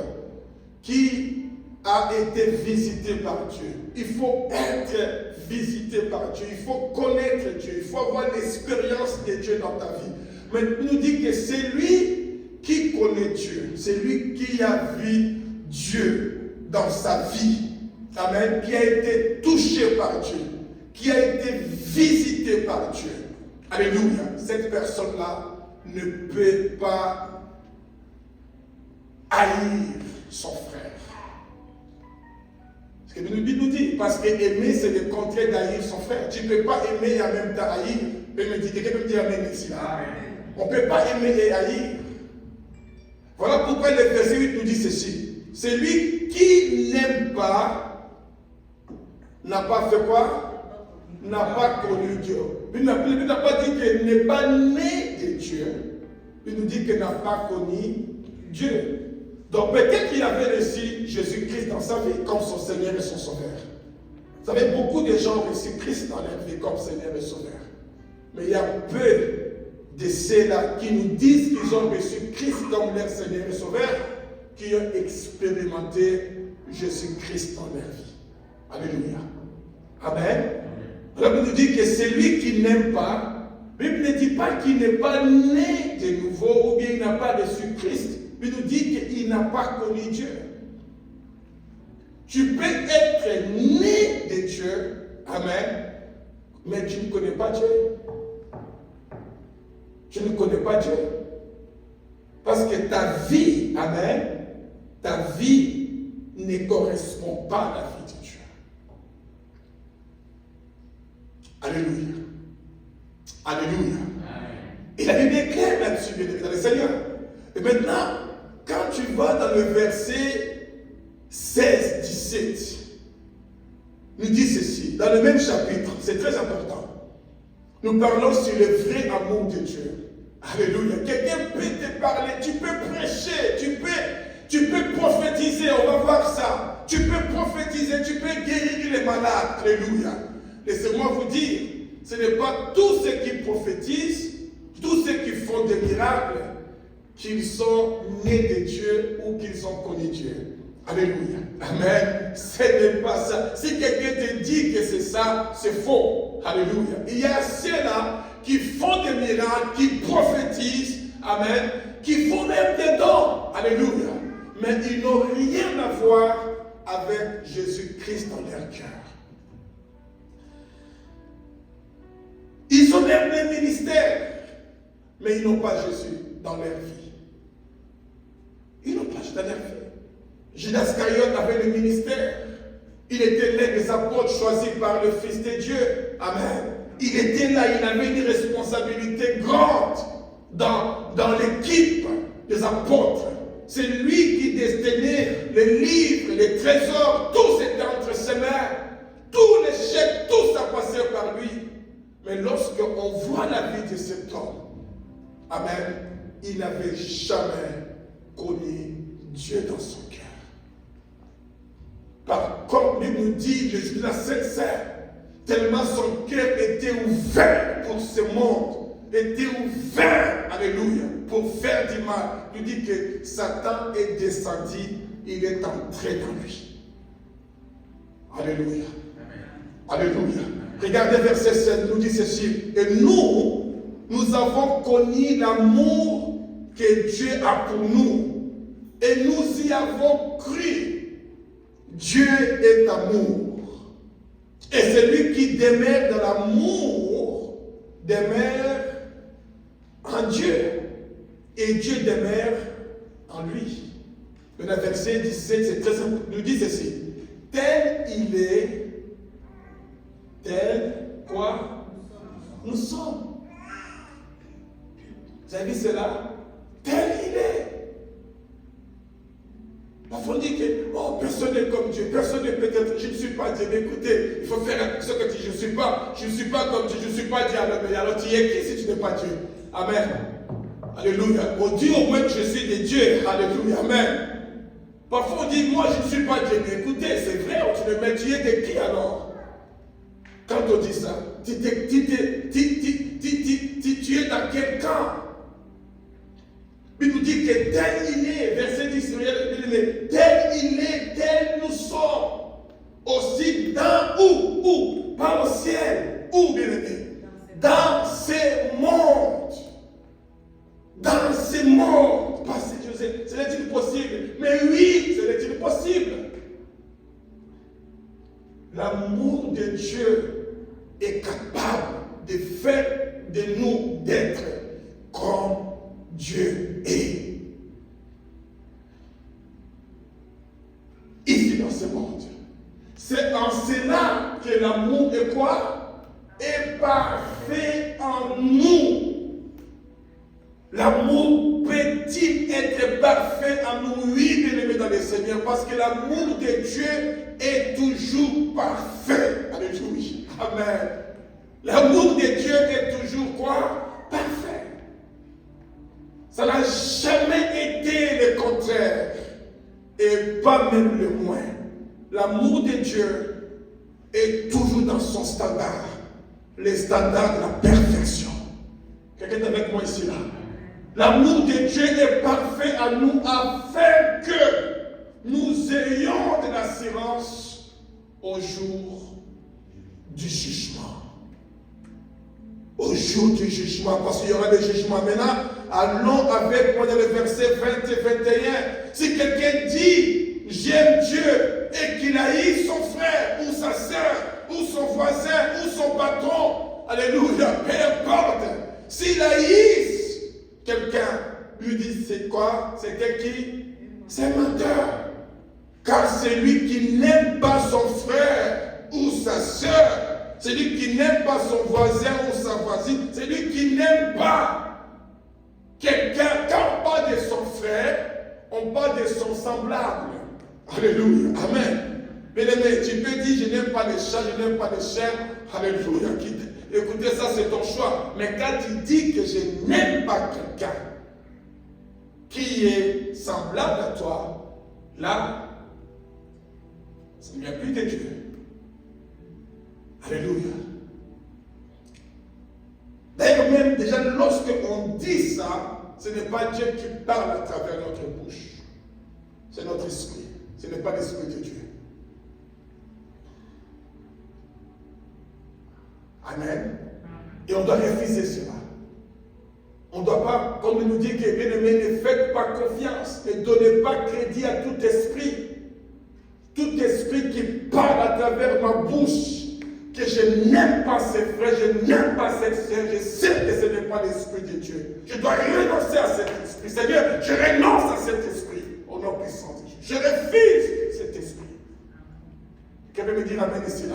qui a été visité par Dieu. Il faut être visité par Dieu. Il faut connaître Dieu. Il faut avoir l'expérience de Dieu dans ta vie. Mais il nous dit que c'est lui qui connaît Dieu. C'est lui qui a vu Dieu dans sa vie. Amen. Qui a été touché par Dieu. Qui a été visité par Dieu. Alléluia. Cette personne-là ne peut pas haïr son frère. Ce que la Bible nous dit, parce que aimer, c'est le contraire d'haïr son frère. Tu ne peux pas aimer et en même temps haïr. Quelqu'un peut me dire amen ici. Là. On ne peut pas aimer et haïr. Voilà pourquoi le verset 8 nous dit ceci. Celui qui n'aime pas n'a pas fait quoi? N'a pas connu Dieu. Il n'a pas dit qu'il n'est pas né de Dieu. Il nous dit qu'il n'a pas connu Dieu. Donc peut-être qu'il avait reçu Jésus-Christ dans sa vie comme son Seigneur et son Sauveur. Vous savez, beaucoup de gens ont reçu Christ dans leur vie comme Seigneur et Sauveur. Mais il y a peu de ceux-là qui nous disent qu'ils ont reçu Christ comme leur Seigneur et Sauveur, qui ont expérimenté Jésus-Christ dans leur vie. Alléluia. Amen. La Bible nous dit que celui qui n'aime pas, la Bible ne dit pas qu'il n'est pas né de nouveau ou bien il n'a pas reçu Christ. Il nous dit qu'il n'a pas connu Dieu. Tu peux être né de Dieu, amen, mais tu ne connais pas Dieu. Tu ne connais pas Dieu. Parce que ta vie, amen, ta vie ne correspond pas à la vie de Dieu. Alléluia. Alléluia. Et la Bible est claire là-dessus, bien évidemment, le Seigneur. Et maintenant, quand tu vas dans le verset 16-17, nous dit ceci, dans le même chapitre, c'est très important. Nous parlons sur le vrai amour de Dieu. Alléluia. Quelqu'un peut te parler, tu peux prêcher, tu peux prophétiser, on va voir ça. Tu peux prophétiser, tu peux guérir les malades. Alléluia. Laissez-moi vous dire, ce n'est pas tous ceux qui prophétisent, tous ceux qui font des miracles, qu'ils sont nés de Dieu ou qu'ils ont connu Dieu. Alléluia. Amen. Ce n'est pas ça. Si quelqu'un te dit que c'est ça, c'est faux. Alléluia. Il y a ceux-là qui font des miracles, qui prophétisent, amen, qui font même des dons. Alléluia. Mais ils n'ont rien à voir avec Jésus-Christ dans leur cœur. Ils ont même des ministères, mais ils n'ont pas Jésus dans leur vie. Ils n'ont pas Jésus dans leur vie. Judas Iscariote avait le ministère. Il était l'un des apôtres choisis par le Fils de Dieu. Amen. Il était là, il avait une responsabilité grande dans l'équipe des apôtres. C'est lui qui destinait les livres, les trésors, tout était entre ses mains. Tous les chèques, tout ça passait par lui. Mais lorsqu'on voit la vie de cet homme, amen, il n'avait jamais connu Dieu dans son cœur. Comme il nous dit, le Judas sincère, tellement son cœur était ouvert pour ce monde, était ouvert, alléluia, pour faire du mal. Il dit que Satan est descendu, il est entré dans lui. Alléluia. Alléluia. Regardez verset 7, nous dit ceci. Et nous avons connu l'amour que Dieu a pour nous. Et nous y avons cru. Dieu est amour. Et celui qui demeure dans l'amour demeure en Dieu. Et Dieu demeure en lui. Le verset 17, c'est très simple. Nous dit ceci. Tel il est, tel quoi nous sommes. Vous avez vu cela? Tel il est. Parfois on dit que oh, personne n'est comme Dieu, personne n'est peut-être, je ne suis pas Dieu. Mais écoutez, il faut faire attention que je ne suis pas comme Dieu, je ne suis pas Dieu. Alors tu es qui si tu n'es pas Dieu? Amen. Alléluia. On dit au moins que je suis de Dieu. Alléluia. Amen. Parfois on dit moi je ne suis pas Dieu. Mais écoutez, c'est vrai, tu es de qui alors? on te dit ça? Tu es dans quel camp? Il nous dit que tel il est, verset 10, tel il est, tel nous sommes. Aussi dans où? Pas au ciel. Où, bien-aimé? Dans ces mondes. Dans ces mondes. Parce que ce n'est-il possible? Mais oui, ce n'est-il possible? L'amour de Dieu est capable de faire de nous d'être comme Dieu est. Ici dans ce monde. C'est en cela que l'amour est quoi? Est parfait en nous. L'amour peut-il être parfait en nous? Oui, bien-aimés dans le Seigneur, parce que l'amour de Dieu est toujours parfait. Alléluia. Amen. L'amour de Dieu est toujours quoi? Parfait. Ça n'a jamais été le contraire. Et pas même le moins. L'amour de Dieu est toujours dans son standard. Les standards de la perfection. Quelqu'un est avec moi ici là? L'amour de Dieu est parfait à nous afin que nous ayons de l'assurance au jour du jugement. Au jour du jugement, parce qu'il y aura des jugements. Maintenant, allons avec moi dans le verset 20 et 21. Si quelqu'un dit, j'aime Dieu, et qu'il haït son frère, ou sa sœur, ou son voisin, ou son patron, alléluia, peu importe. S'il haït quelqu'un, lui dit, c'est quoi? C'est quelqu'un qui? C'est un menteur. Car celui qui n'aime pas son frère, ou sa sœur, celui qui n'aime pas son voisin ou sa voisine, celui qui n'aime pas quelqu'un, quand on parle de son frère, on parle de son semblable. Alléluia. Amen. Bien-aimé, tu peux dire, je n'aime pas les chats, je n'aime pas les chiens. Alléluia. Écoutez, ça c'est ton choix. Mais quand tu dis que je n'aime pas quelqu'un qui est semblable à toi, là, ça ne vient plus de Dieu. Alléluia. D'ailleurs, même déjà, lorsqu'on dit ça, ce n'est pas Dieu qui parle à travers notre bouche. C'est notre esprit. Ce n'est pas l'esprit de Dieu. Amen. Et on doit refuser cela. On ne doit pas, comme il nous dit que bien-aimé, ne faites pas confiance, ne donnez pas crédit à tout esprit. Tout esprit qui parle à travers ma bouche, que je n'aime pas ses frères, je n'aime pas cette sœur, je sais que ce n'est pas l'esprit de Dieu. Je dois renoncer à cet esprit. Seigneur, je renonce à cet esprit au nom puissant de Dieu. Je refuse cet esprit. Quelqu'un me dire amen ici.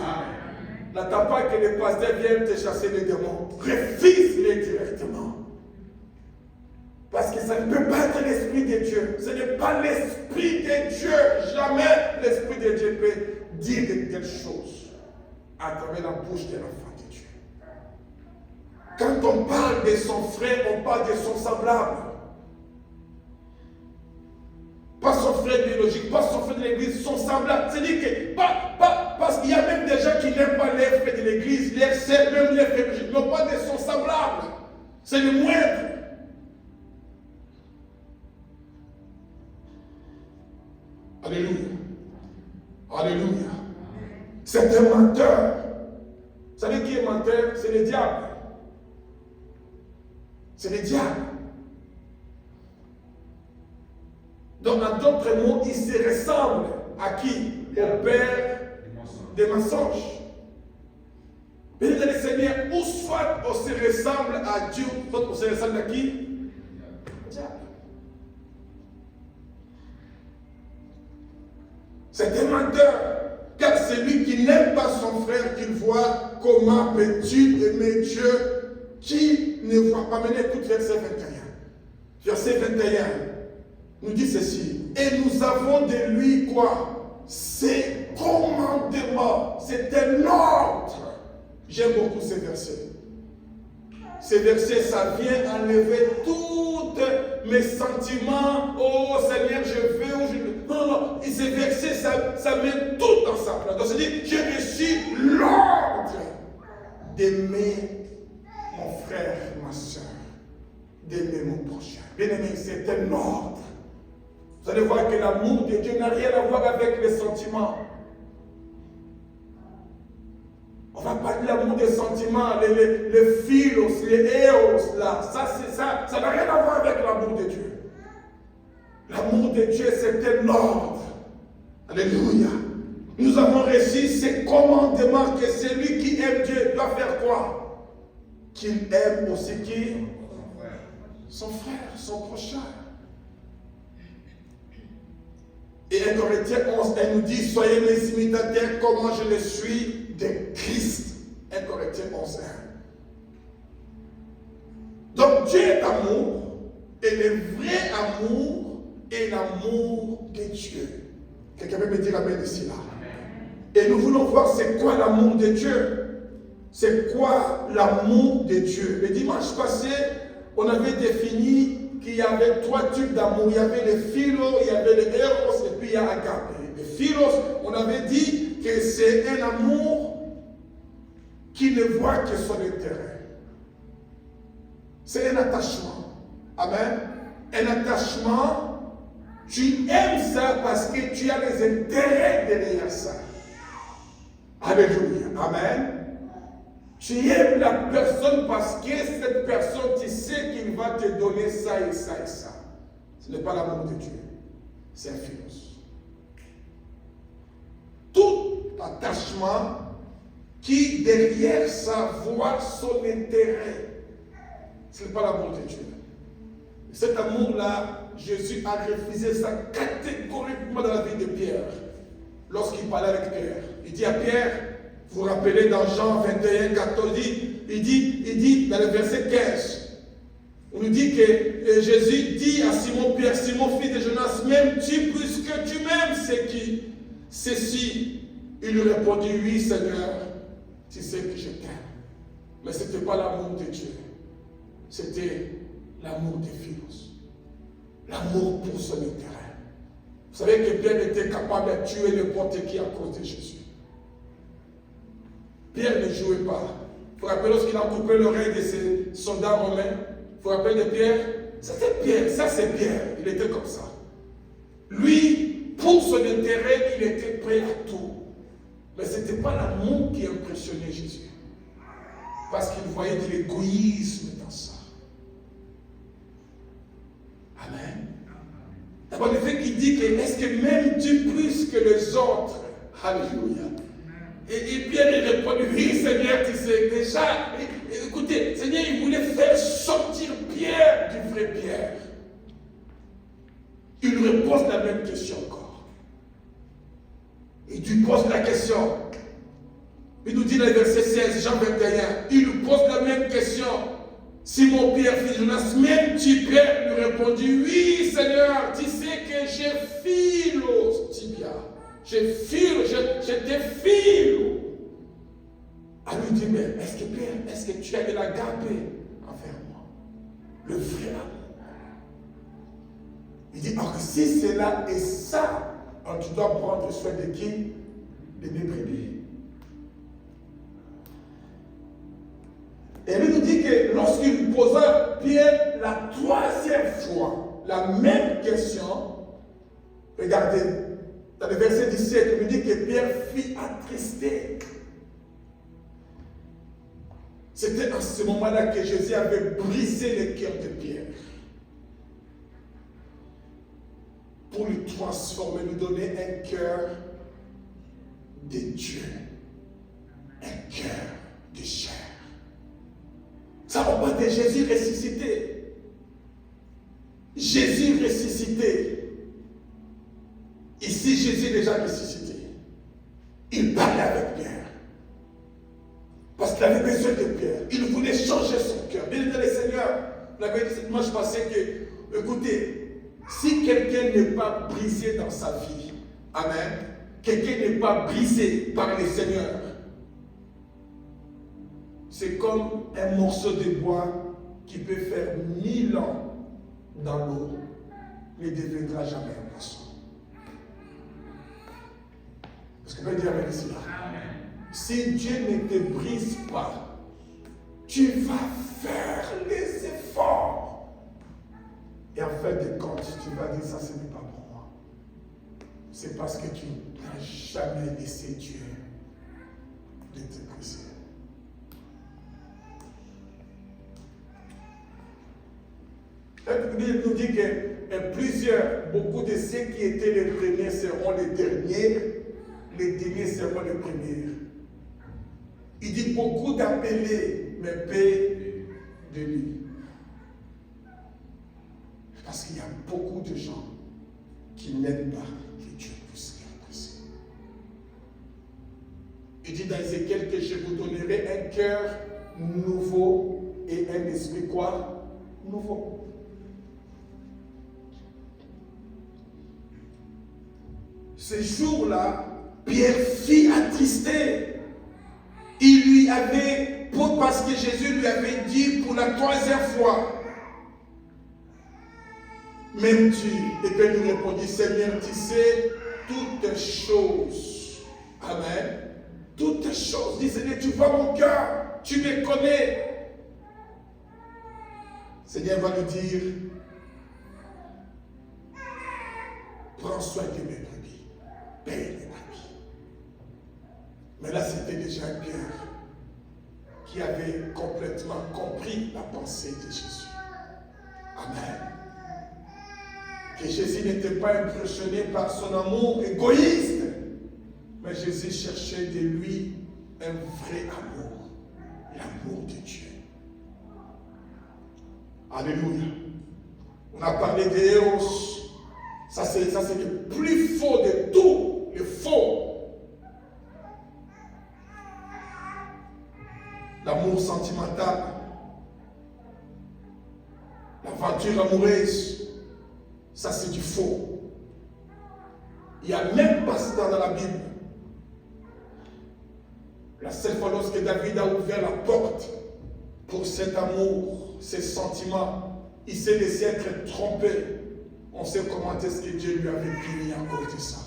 N'attends pas que les pasteurs viennent te chasser les démons. Refuse-les directement. Parce que ça ne peut pas être l'esprit de Dieu. Ce n'est pas l'esprit de Dieu. Jamais l'esprit de Dieu peut dire de telles choses à travers la bouche de l'enfant de Dieu. Quand on parle de son frère, on parle de son semblable. Pas son frère biologique, pas son frère de l'église, son semblable. C'est-à-dire que, parce qu'il y a même des gens qui n'aiment pas les frères de l'église, les sœurs, même les frères biologiques, non pas de son semblable. C'est le moindre. Alléluia. Alléluia. C'est un menteur. Vous savez qui est menteur? C'est le diable. C'est le diable. Donc, en d'autres mots, il se ressemble à qui? Au père des mensonges. Béni le Seigneur, ou soit on se ressemble à Dieu, soit on se ressemble à qui? Au diable. C'est un menteur. Car celui qui n'aime pas son frère qu'il voit, comment peux-tu aimer Dieu qui ne voit pas? Maintenant, écoute verset 21. Verset 21 nous dit ceci. Et nous avons de lui quoi? Ses commandements. C'est un ordre. J'aime beaucoup ces versets. Ces versets, ça vient enlever tous mes sentiments. Oh Seigneur, je veux ou je veux. Non, non. Et ces versets, ça met tout dans sa place. Donc, c'est-à-dire, j'ai reçu l'ordre d'aimer mon frère, ma soeur, d'aimer mon prochain. Bien aimé, c'est un ordre. Vous allez voir que l'amour de Dieu n'a rien à voir avec les sentiments. On va parler de l'amour des sentiments, les philos, les éos, là. Ça n'a rien à voir avec l'amour de Dieu. L'amour de Dieu, c'est un ordre. Alléluia. Nous avons reçu ces commandements que celui qui aime Dieu doit faire quoi? Qu'il aime aussi qui? Son frère, son prochain. Et 1 Corinthiens 11, elle nous dit, soyez mes imitateurs, comment je le suis de Christ. 1 Corinthiens 11, 1. Donc Dieu est amour, et le vrai amour est l'amour de Dieu. Quelqu'un peut me dire amen ici là. Et nous voulons voir c'est quoi l'amour de Dieu. C'est quoi l'amour de Dieu. Le dimanche passé, on avait défini qu'il y avait 3 types d'amour. Il y avait les philos, il y avait les éros, et puis il y a agape. Les philos, on avait dit que c'est un amour qui ne voit que son intérêt. C'est un attachement. Amen. Un attachement, tu aimes ça parce que tu as les intérêts derrière ça. Alléluia. Amen. Tu aimes la personne parce que cette personne, tu sais qu'il va te donner ça et ça et ça. Ce n'est pas l'amour de Dieu. C'est un philos. Tout attachement qui derrière ça voit son intérêt. Ce n'est pas l'amour de Dieu. Cet amour-là, Jésus a refusé ça catégoriquement dans la vie de Pierre. Lorsqu'il parlait avec Pierre, il dit à Pierre, vous vous rappelez dans Jean 21, 14, il dit dans le verset 15, on nous dit que Jésus dit à Simon Pierre, Simon fils de Jonas, m'aimes-tu plus que tu m'aimes? C'est qui? Ceci. Il lui répondit, oui Seigneur, tu sais que je t'aime. Mais ce n'était pas l'amour de Dieu, c'était l'amour des philos. L'amour pour son intérêt. Vous savez que Pierre était capable de tuer n'importe qui à cause de Jésus. Pierre ne jouait pas. Vous vous rappelez lorsqu'il a coupé l'oreille de ses soldats romains? Vous vous rappelez de Pierre? C'était Pierre, ça c'est Pierre. Il était comme ça. Lui, pour son intérêt, il était prêt à tout. Mais ce n'était pas l'amour qui impressionnait Jésus. Parce qu'il voyait de l'égoïsme dans ça. Amen. D'abord, le fait qu'il dit que est-ce que même Dieu plus que les autres? Alléluia. Et Pierre il répond, oui Seigneur, tu sais déjà. Écoutez, Seigneur, il voulait faire sortir Pierre du vrai Pierre. Il lui pose la même question encore. Il lui pose la question. Il nous dit dans le verset 16, Jean 21, il lui pose la même question. Simon Pierre, fils de Jonas, même tu Pierre lui répondit, oui Seigneur, tu sais que j'ai philos, tibia. J'ai philo, je te philo. Elle lui dit, mais est-ce que Pierre, est-ce que tu as de l'agape envers moi? Le vrai amour. Il dit, alors si cela est ça, alors tu dois prendre soin de qui? De mes brebis. Et lui nous dit que lorsqu'il posa Pierre la 3e fois la même question, regardez, dans le verset 17, il nous dit que Pierre fut attristé. C'était à ce moment-là que Jésus avait brisé le cœur de Pierre pour lui transformer, lui donner un cœur de Dieu, un cœur de chair. Ça va pas de Jésus ressuscité. Jésus ressuscité. Ici, Jésus est déjà ressuscité. Il parlait avec Pierre. Parce qu'il avait besoin de Pierre. Il voulait changer son cœur. Bien aimé le Seigneur, vous l'avez dit cette dimanche passé que, écoutez, si quelqu'un n'est pas brisé dans sa vie, amen, quelqu'un n'est pas brisé par le Seigneur, c'est comme un morceau de bois qui peut faire 1000 ans dans l'eau, ne deviendra jamais un poisson. Est-ce que vous pouvez dire avec cela? Si Dieu ne te brise pas, tu vas faire les efforts. Et en fait de compte, tu vas dire ça, ce n'est pas pour moi. C'est parce que tu n'as jamais laissé Dieu de te briser. La Bible nous dit que beaucoup de ceux qui étaient les premiers seront les derniers seront les premiers. Il dit beaucoup d'appelés, mais peu de lui. Parce qu'il y a beaucoup de gens qui n'aiment pas que Dieu puisse les apprécier. Il dit dans Ézéchiel que je vous donnerai un cœur nouveau et un esprit quoi? Nouveau. Ce jour-là, Pierre fut attristé. Il lui avait, parce que Jésus lui avait dit pour la 3e fois, m'aimes-tu? Et Pierre lui répondit, Seigneur, tu sais toutes choses. Amen. Toutes choses. Dit, Seigneur, tu vois mon cœur, tu me connais. Seigneur va lui dire, prends soin de mes brebis, paye mes brebis. Mais là, c'était déjà un cœur qui avait complètement compris la pensée de Jésus. Amen. Que Jésus n'était pas impressionné par son amour égoïste, mais Jésus cherchait de lui un vrai amour, l'amour de Dieu. Alléluia. On a parlé d'Eros. Ça c'est le plus faux de tout, le faux. L'amour sentimental, l'aventure amoureuse, ça c'est du faux. Il n'y a même pas ça dans la Bible. La seule fois lorsque David a ouvert la porte pour cet amour, ces sentiments, il s'est laissé être trompé. On sait comment est-ce que Dieu lui avait puni à cause de ça.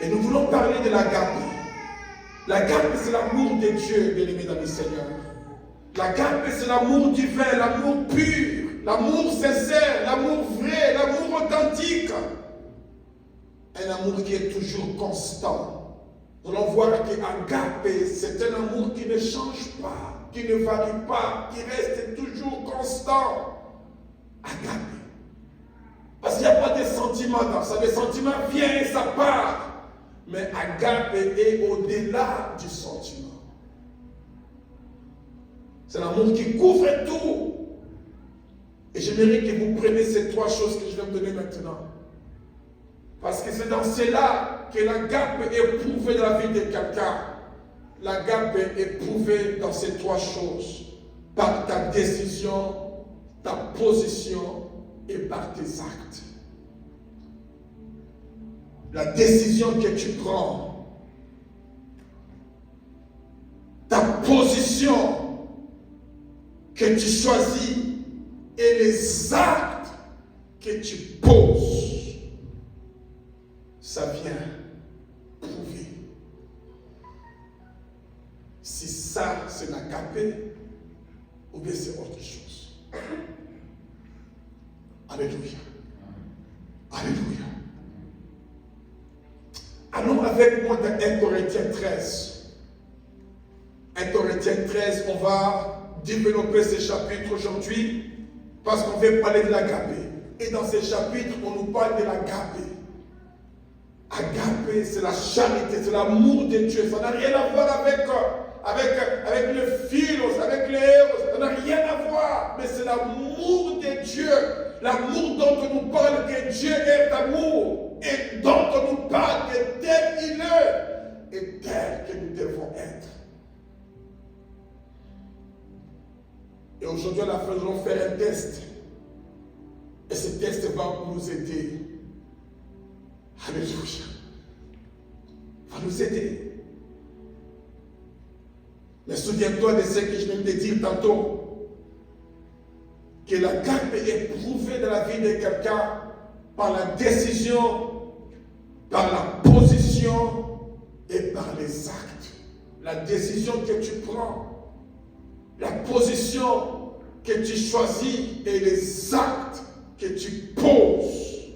Et nous voulons parler de l'agape. L'agape, c'est l'amour de Dieu, bien-aimé dans le Seigneur. L'agape, c'est l'amour divin, l'amour pur, l'amour sincère, l'amour vrai, l'amour authentique. Un amour qui est toujours constant. Nous allons voir que l'agape, c'est un amour qui ne change pas, qui ne varie pas, qui reste toujours constant. Agape. Parce qu'il n'y a pas de sentiment dans ça. Le sentiment vient et ça part. Mais agape est au-delà du sentiment. C'est l'amour qui couvre tout. Et j'aimerais que vous preniez ces 3 choses que je vais vous donner maintenant. Parce que c'est dans cela que l'agape est prouvée dans la vie de quelqu'un. L'agape est prouvée dans ces 3 choses. Par ta décision, ta position et par tes actes. La décision que tu prends, ta position que tu choisis et les actes que tu poses, ça vient prouver si ça c'est l'agape ou bien c'est autre chose. Alléluia. Alléluia. Allons avec moi dans 1 Corinthiens 13. 1 Corinthiens 13, on va développer ce chapitre aujourd'hui parce qu'on veut parler de l'agape. Et dans ce chapitre, on nous parle de l'agape. Agape, c'est la charité, c'est l'amour de Dieu. Ça n'a rien à voir avec le philos, avec les héros. Ça n'a rien à voir. Mais c'est l'amour de Dieu. L'amour dont on nous parle que Dieu est amour. Et dont on nous parle que tel il est et tel que nous devons être. Et aujourd'hui, à la fin, nous allons faire un test. Et ce test va nous aider. Alléluia. Va nous aider. Mais souviens-toi de ce que je viens de dire tantôt. Que l'agape est prouvée dans la vie de quelqu'un par la décision, par la position et par les actes. la décision que tu prends, la position que tu choisis et les actes que tu poses.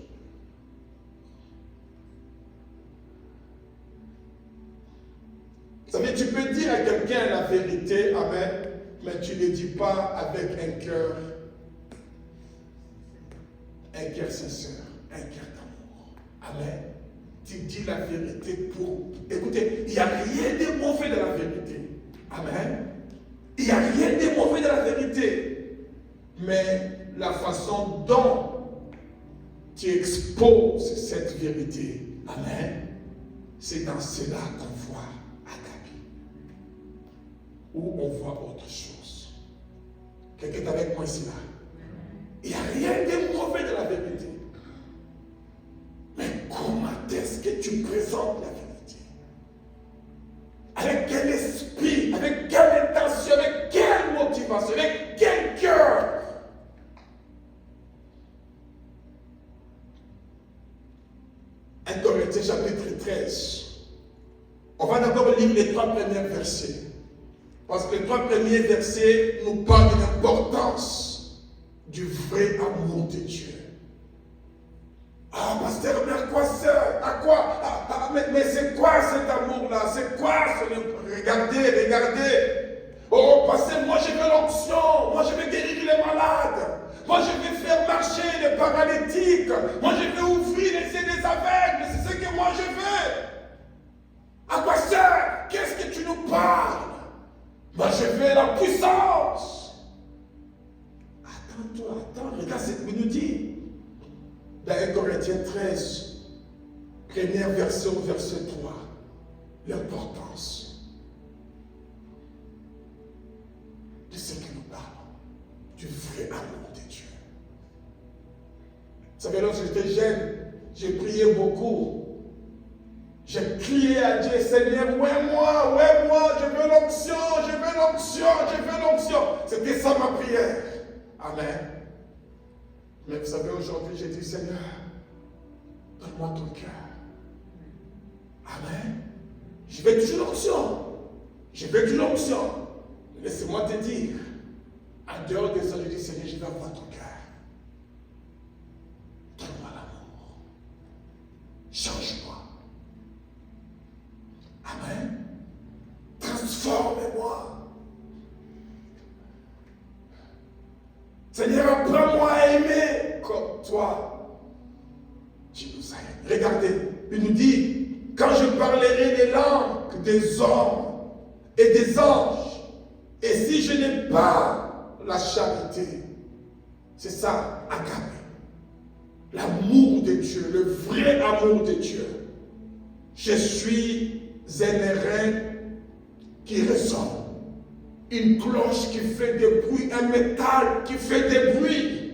Vous savez, tu peux dire à quelqu'un la vérité, amen, mais tu ne le dis pas avec un cœur sincère, un cœur d'amour. Amen. Tu dis la vérité pour... Écoutez, il n'y a rien de mauvais dans la vérité. Amen. Il n'y a rien de mauvais dans la vérité. Mais la façon dont tu exposes cette vérité, amen, c'est dans cela qu'on voit Agape. Ou on voit autre chose. Quelqu'un est avec moi ici là. Il n'y a rien de mauvais dans la vérité. Mais comment est-ce que tu présentes la vérité? Avec quel esprit, avec quelle intention, avec quelle motivation, avec quel cœur? Corinthiens chapitre 13. On va d'abord lire les 3 premiers versets. Parce que les 3 premiers versets nous parlent de l'importance du vrai amour de Dieu. Ah, pasteur, mais à quoi ça? À quoi? Mais c'est quoi cet amour-là? C'est quoi? Regardez. Oh, pasteur, moi je veux l'onction. Moi je veux guérir les malades. Moi je vais faire marcher les paralytiques. Moi je vais ouvrir les yeux des aveugles. C'est ce que moi je veux. À quoi ça? Qu'est-ce que tu nous parles? Moi je veux la puissance. Attends, regarde ce qu'il nous dit. Dans 1 Corinthiens 13, premier verset au verset 3, l'importance de ce que nous parlons, du vrai amour de Dieu. Vous savez, lorsque j'étais jeune, j'ai prié beaucoup. J'ai crié à Dieu, Seigneur, ouais moi, je veux l'onction. C'était ça ma prière. Amen. Mais vous savez, aujourd'hui, j'ai dit, Seigneur, donne-moi ton cœur. Amen. Je veux toujours l'onction. Laissez-moi te dire, en dehors de ça, je dis, Seigneur, je veux avoir ton cœur. Donne-moi l'amour. Change-moi. Amen. Transforme-moi. Seigneur, apprends-moi à aimer comme toi. Tu nous aimes. Regardez, il nous dit, quand je parlerai des langues des hommes et des anges, et si je n'ai pas la charité, c'est ça, Agape. L'amour de Dieu, le vrai amour de Dieu. Je suis un airain qui résonne. Une cloche qui fait des bruits, un métal qui fait des bruits,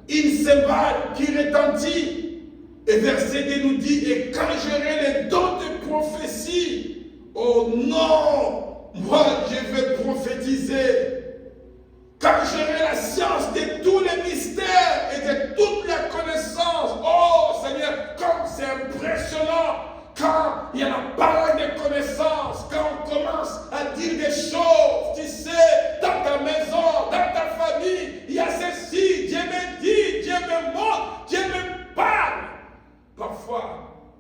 une cymbale qui retentit. Et verset 2 nous dit, et quand j'aurai les dons de prophétie, oh non, moi je vais prophétiser. Quand j'aurai la science de tous les mystères et de toute la connaissance, oh Seigneur, comme c'est impressionnant. Quand il y a la parole de connaissance, quand on commence à dire des choses, tu sais, dans ta maison, dans ta famille, il y a ceci, Dieu me dit, Dieu me montre, Dieu me parle. Parfois,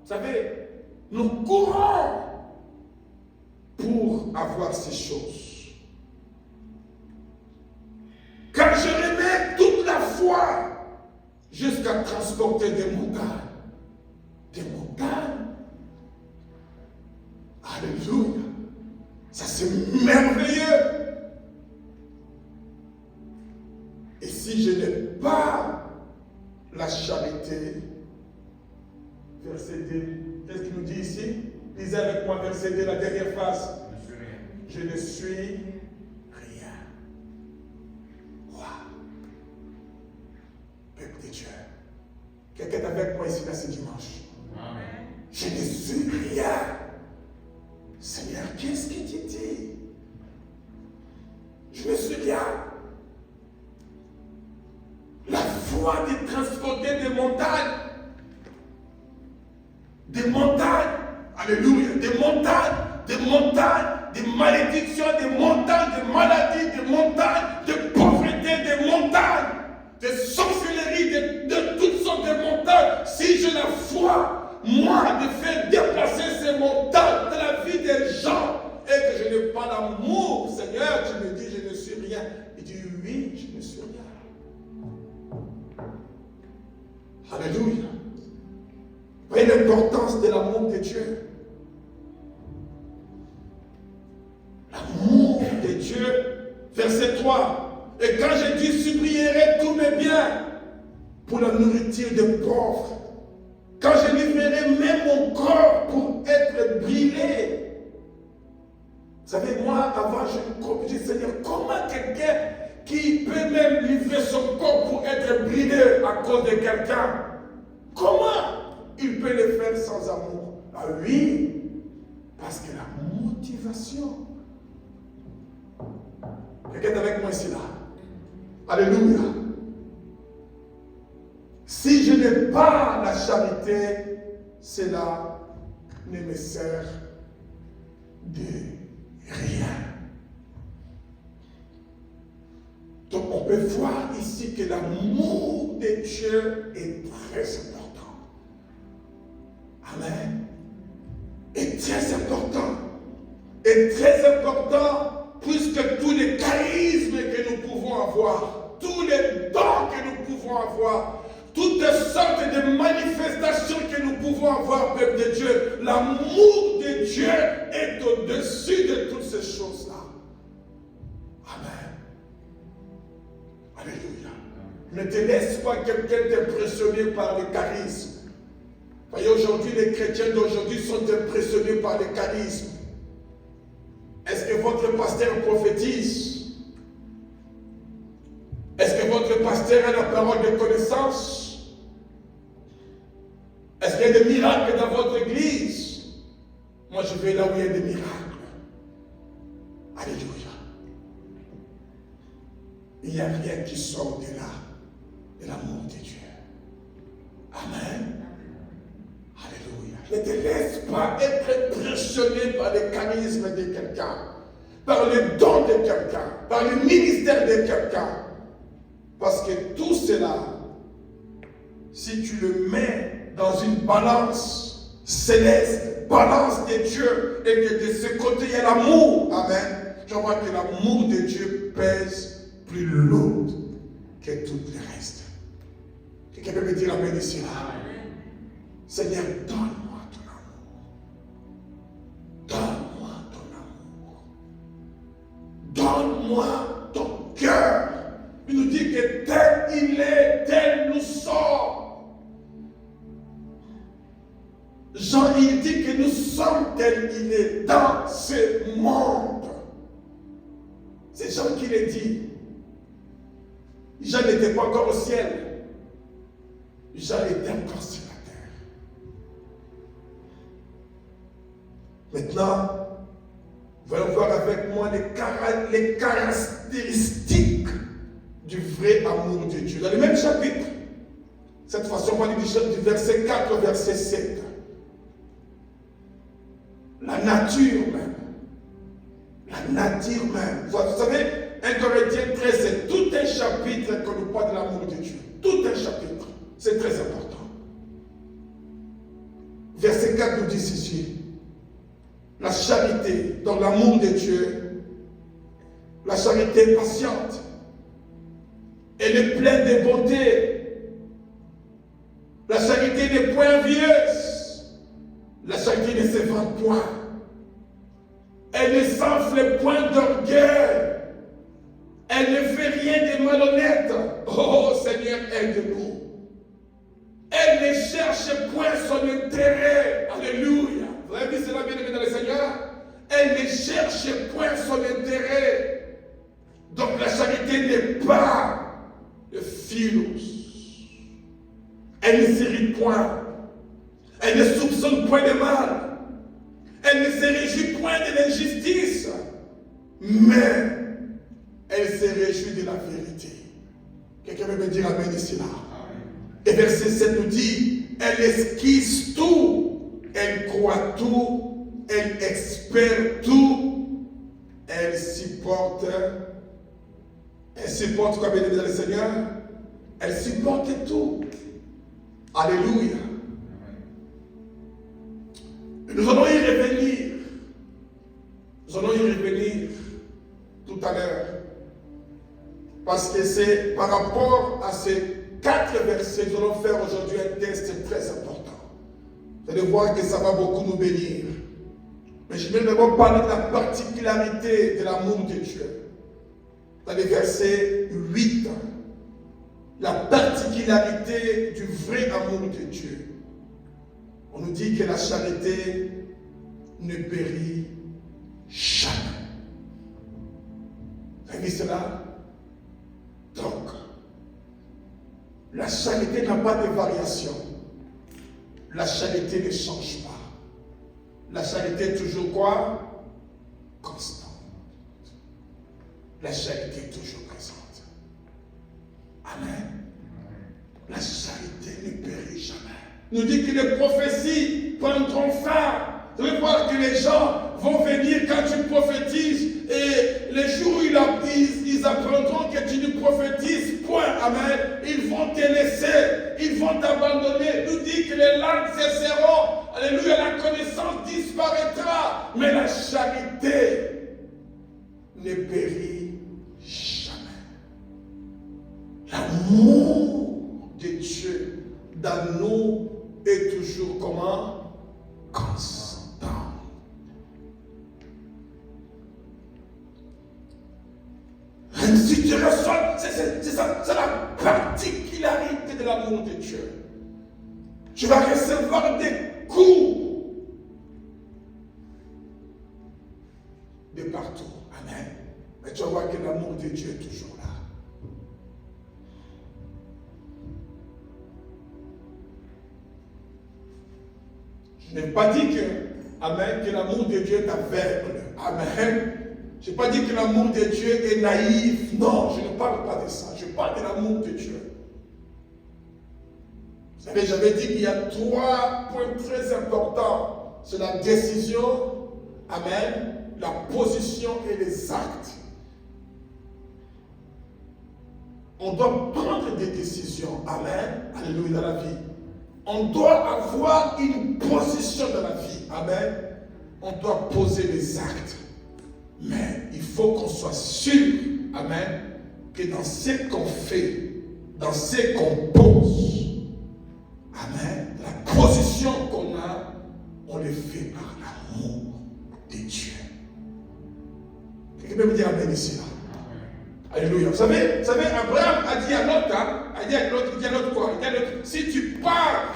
vous savez, nous courons pour avoir ces choses. Quand je remets toute la foi jusqu'à transporter des montagnes, alléluia. Ça c'est merveilleux. Et si je n'ai pas la charité, verset 2, qu'est-ce qu'il nous dit ici? Lisez avec moi verset 2, la dernière phrase. Je ne suis rien. Wow. Peuple de Dieu. Quelqu'un est avec moi ici là ce dimanche. Amen. Je ne suis rien. Seigneur, qu'est-ce que tu dis? Je ne suis rien. La foi de transporter des montagnes. Alléluia, des montagnes des montagnes, des malédictions, des montagnes, des maladies, des montagnes, de pauvreté, des montagnes, de sorcellerie, de toutes sortes de montagnes. Si j'ai la foi, moi, de faire déplacer ces montagnes dans la vie des gens, et que je n'ai pas l'amour, Seigneur, tu me dis, je ne suis rien. Il dit, oui, je ne suis rien. Alléluia. Voyez l'importance de l'amour de Dieu. L'amour de Dieu, verset 3. Et quand je dis, supplierai tous mes biens pour la nourriture des pauvres, quand je livrerai même mon corps pour être brûlé. Vous savez, moi, avant, je me disais, Seigneur, comment quelqu'un qui peut même livrer son corps pour être brûlé à cause de quelqu'un, comment il peut le faire sans amour? Ah oui, parce que la motivation. Quelqu'un est avec moi ici là? Alléluia. Si je n'ai pas la charité, cela ne me sert de rien. Donc on peut voir ici que l'amour de Dieu est très important. Amen. Est très important. Est très important puisque tous les charismes que nous pouvons avoir, tous les dons que nous pouvons avoir, toutes sortes de manifestations que nous pouvons avoir, peuple de Dieu, l'amour de Dieu est au-dessus de toutes ces choses-là. Amen. Alléluia. Ne te laisse pas quelqu'un t'impressionner par les charismes. Voyez, aujourd'hui, les chrétiens d'aujourd'hui sont impressionnés par les charismes. Est-ce que votre pasteur prophétise? Est-ce que votre pasteur a la parole de connaissance? Est-ce qu'il y a des miracles dans votre église? Moi, je vais là où il y a des miracles. Alléluia. Il n'y a rien qui sort de là, de l'amour de Dieu. Amen. Alléluia. Ne te laisse pas être impressionné par les charismes de quelqu'un, par les dons de quelqu'un, par le ministère de quelqu'un. Parce que tout cela, si tu le mets dans une balance céleste, balance de Dieu, et que de ce côté il y a l'amour, amen, je vois que l'amour de Dieu pèse plus lourd que tout le reste. Quelqu'un peut me dire amen ici là? Seigneur, donne-moi ton amour. Donne-moi ton amour. Donne-moi ton cœur. Il nous dit que tel il est, tel nous sommes. Jean, il dit que nous sommes tel il est dans ce monde. C'est Jean qui le dit. Jean n'était pas encore au ciel. Jean était encore sur la terre. Maintenant, voyons voir avec moi les caractéristiques du vrai amour de Dieu. Dans le même chapitre, cette fois-ci, on va lire du verset 4 au verset 7. La nature même. La nature même. Vous savez, 1 Corinthiens 13, c'est tout un chapitre qu'on nous parle de l'amour de Dieu. Tout un chapitre. C'est très important. Verset 4 nous dit ceci. La charité, dans l'amour de Dieu, la charité est patiente. Elle est pleine de bonté. La charité n'est point envieuse. La charité ne se vante point. Elle ne s'enfle point d'orgueil. Elle ne fait rien de malhonnête. Oh Seigneur, aide-nous. Elle ne cherche point son intérêt. Alléluia. Vous avez vu cela bien aimé dans le Seigneur? Elle ne cherche point son intérêt. Donc la charité n'est pas le philos. Elle ne s'irrite point. Elle ne soupçonne point de mal. Elle ne se réjouit point de l'injustice. Mais elle se réjouit de la vérité. Quelqu'un veut me dire amen ici là? Et verset 7 nous dit, elle esquisse tout, elle croit tout, elle espère tout, elle supporte quoi, bien aimé le Seigneur? Elle supporte tout. Alléluia. Nous allons y revenir. Nous allons y revenir tout à l'heure. Parce que c'est par rapport à ces 4 versets que nous allons faire aujourd'hui un test très important. Vous allez voir que ça va beaucoup nous bénir. Mais je vais d'abord parler de la particularité de l'amour de Dieu. Dans les versets 8, la particularité du vrai amour de Dieu. On nous dit que la charité ne périt jamais. Vous avez vu cela? Donc, la charité n'a pas de variation. La charité ne change pas. La charité est toujours quoi? Constante. La charité est toujours présente. Amen. La charité ne périt jamais. Nous dit que les prophéties prendront fin. Vous allez voir que les gens vont venir quand tu prophétises et les jours où ils apprendront que tu ne prophétises point. Amen. Ils vont te laisser. Ils vont t'abandonner. Nous dit que les langues cesseront. Alléluia, la connaissance disparaîtra. Mais la charité ne périt jamais. L'amour de Dieu dans nous est toujours comment? Constant. Même si tu reçois, c'est la particularité de l'amour de Dieu. Tu vas recevoir des coups de partout. Amen. Mais tu vas voir que l'amour de Dieu est toujours là. Je n'ai pas dit que l'amour de Dieu est aveugle. Amen. Je n'ai pas dit que l'amour de Dieu est naïf. Non, je ne parle pas de ça. Je parle de l'amour de Dieu. Vous savez, j'avais dit qu'il y a 3 points très importants. C'est la décision, amen, la position et les actes. On doit prendre des décisions, amen, alléluia, dans la vie. On doit avoir une position dans la vie, amen. On doit poser les actes. Mais il faut qu'on soit sûr, amen, que dans ce qu'on fait, dans ce qu'on pose, amen, la position qu'on a, on le fait par l'amour de Dieu. Quelqu'un peut me dire amen ici là? Alléluia. Vous savez, Abraham a dit à l'autre, il dit à l'autre quoi? Il dit à l'autre, si tu pars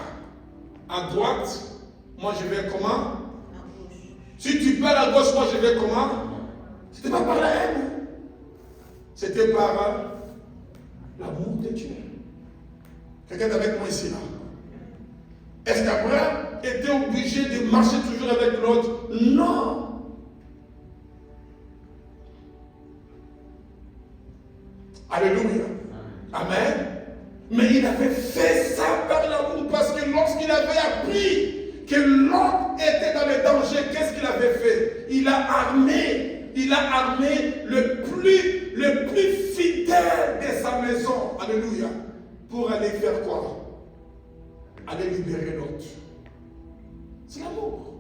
à droite, moi je vais comment? Si tu pars à gauche, moi je vais comment? C'était pas par la haine. C'était par l'amour de Dieu. Quelqu'un est avec moi ici là? Est-ce qu'Abraham était obligé de marcher toujours avec l'autre? Non. Alléluia. Amen. Mais il avait fait ça par l'amour parce que lorsqu'il avait appris que l'autre était dans le danger, qu'est-ce qu'il avait fait? Il a armé le plus fidèle de sa maison. Alléluia. Pour aller faire quoi? Aller libérer l'autre. C'est l'amour.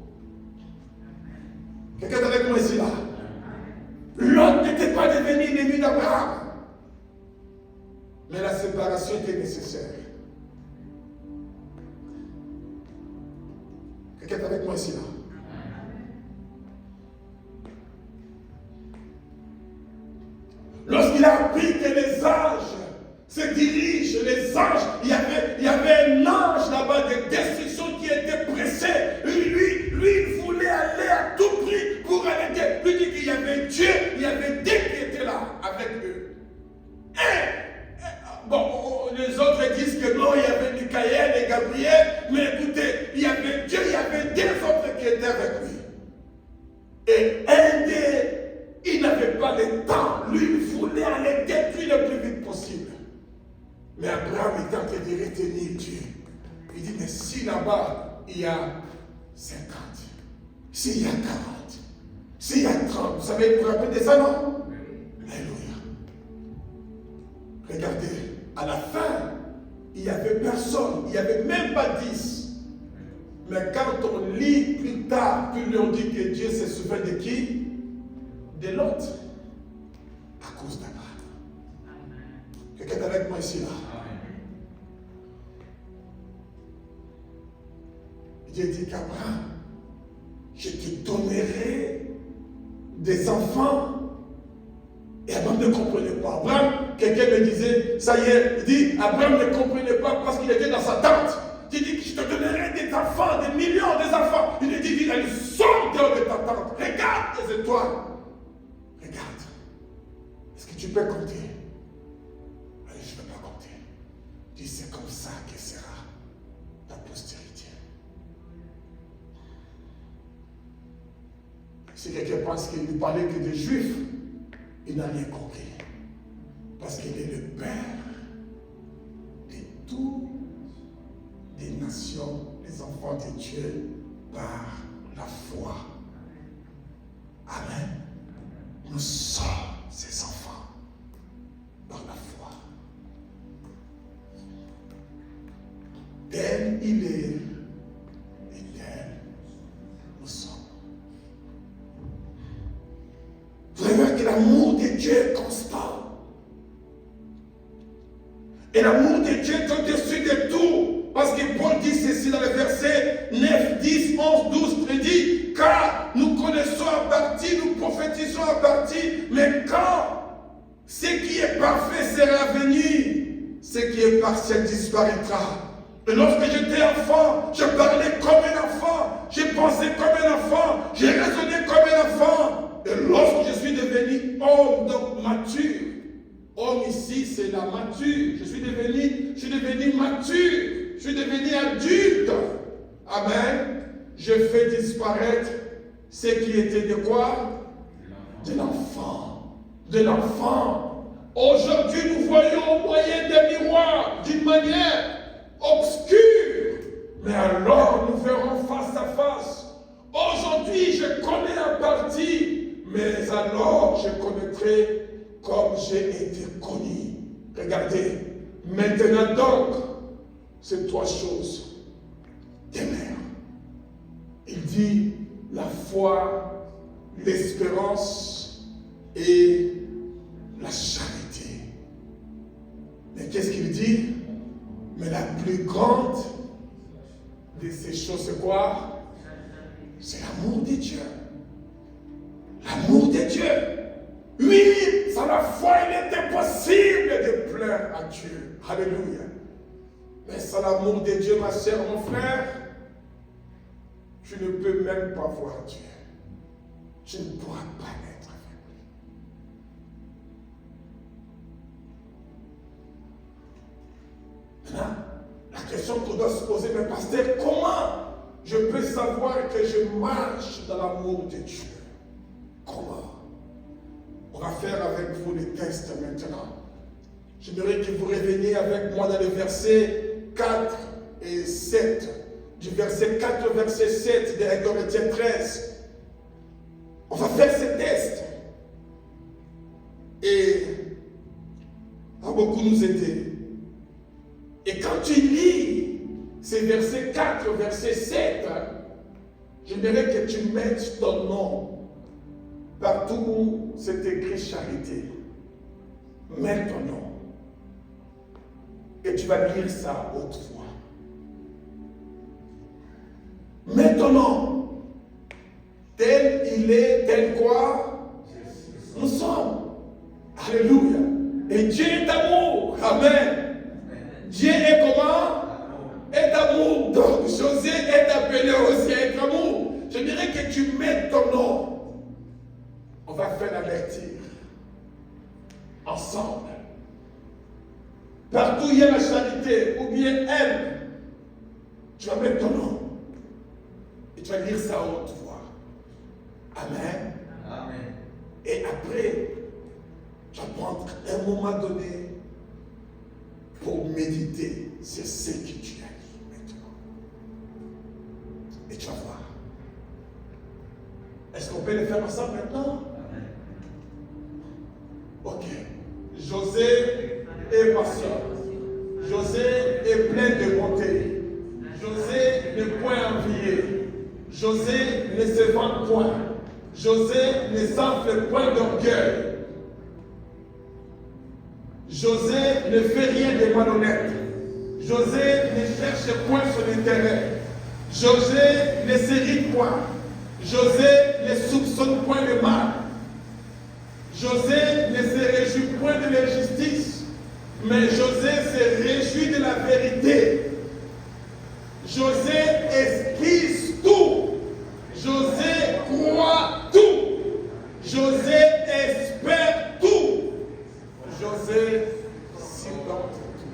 Quelqu'un est avec moi ici là? L'autre n'était pas devenu l'ennemi d'Abraham. Mais la séparation était nécessaire. Quelqu'un est avec moi ici là? Lorsqu'il a appris que les anges se dirigent, les anges, il y avait un ange là-bas de destruction qui était pressé. Lui, il voulait aller à tout prix pour aller. Lui dit qu'il y avait Dieu, il y avait Dieu qui était là avec eux. Bon, les autres disent que non, il y avait Michael et Gabriel, mais écoutez, il y avait Dieu, il y avait des autres qui étaient avec lui. Et un il n'avait pas le temps. Lui, il voulait aller détruire le plus vite possible. Mais Abraham était en train de retenir Dieu. Il dit, mais si là-bas, il y a 50, s'il y a 40, s'il y a 30, vous savez, vous vous rappelez de ça, non? Alléluia. Regardez, à la fin, il n'y avait personne, il n'y avait même pas 10. Mais quand on lit plus tard, puis on dit que Dieu se souvient de qui? De l'autre. À cause d'Abraham. Quelqu'un est avec moi ici, là? Dieu dit qu'Abraham, je te donnerai des enfants. Et Abraham ne comprenait pas. Abraham, quelqu'un me disait, ça y est, il dit, Abraham ne comprenait pas parce qu'il était dans sa tente. Il dit, je te donnerai des enfants, des millions d'enfants. Il dit, ils sont dehors de ta tente. Regarde les étoiles. Regarde. Est-ce que tu peux compter? Allez, je ne peux pas compter. Il dit, c'est comme ça que sera ta postérité. Si quelqu'un pense qu'il ne parlait que des Juifs, il n'a rien compris. Parce qu'il est le Père de toutes les nations, les enfants de Dieu, par la foi. Amen. Nous sommes ses enfants par la foi. Tel il est et tel nous sommes. Vous allez voir que l'amour de Dieu est constant. Et l'amour de Dieu est au-dessus de tout. Parce que Paul dit ceci dans le verset 9, 10, 11, 12, il dit, car nous connaissons en partie, nous prophétisons en partie, mais quand ce qui est parfait sera venu, ce qui est partiel disparaîtra. Et lorsque j'étais enfant, je parlais comme un enfant, j'ai pensé comme un enfant, j'ai raisonné comme un enfant. Et lorsque je suis devenu homme, donc mature, homme ici c'est la mature, je suis devenu mature, je suis devenu adulte. Amen. Je fais disparaître ce qui était de quoi? De l'enfant. De l'enfant. Aujourd'hui nous voyons au moyen des miroirs d'une manière obscure. Mais alors nous verrons face à face. Aujourd'hui je connais en partie, mais alors je connaîtrai comme j'ai été connu. Regardez, maintenant donc, ces trois choses demeurent. Il dit la foi, l'espérance et la charité. Mais qu'est-ce qu'il dit? Mais la plus grande de ces choses, c'est quoi? C'est l'amour de Dieu. L'amour de Dieu. Oui, sans la foi, il est impossible de plaire à Dieu. Alléluia. Mais sans l'amour de Dieu, ma sœur, mon frère, tu ne peux même pas voir Dieu. Tu ne pourras pas être avec lui. Maintenant, la question qu'on doit se poser, mais pasteur, comment je peux savoir que je marche dans l'amour de Dieu? Comment? On va faire avec vous les textes maintenant. J'aimerais que vous reveniez avec moi dans les versets 4 et 7. Du verset 4 au verset 7 de 1 Corinthiens 13. On va faire ces tests. Et ça va beaucoup nous aider. Et quand tu lis ces versets 4 au verset 7, j'aimerais que tu mettes ton nom partout où c'est écrit charité. Mets ton nom. Et tu vas lire ça haute voix. Mets ton nom. Tel il est, tel quoi nous sommes. Alléluia. Et Dieu est amour. Amen. Dieu est comment? Est amour. Donc José est appelé aussi à être amour. Je dirais que tu mets ton nom. On va faire la lecture ensemble. Partout il y a la charité, ou bien elle, tu vas mettre ton nom. Et tu vas lire ça à haute voix. Amen. Amen. Et après, tu vas prendre un moment donné pour méditer sur ce que tu as dit maintenant. Et tu vas voir. qu'on peut le faire ensemble maintenant? Ok. José est patient. José est plein de bonté. José ne point envier. José ne se vante point. José ne s'enfle point d'orgueil. José ne fait rien de malhonnête. José ne cherche point son intérêt. José ne s'irrite point. José ne soupçonne point le mal. José ne se réjouit point de l'injustice, mais José se réjouit de la vérité. José esquisse tout. José croit tout. José espère tout. José supporte tout.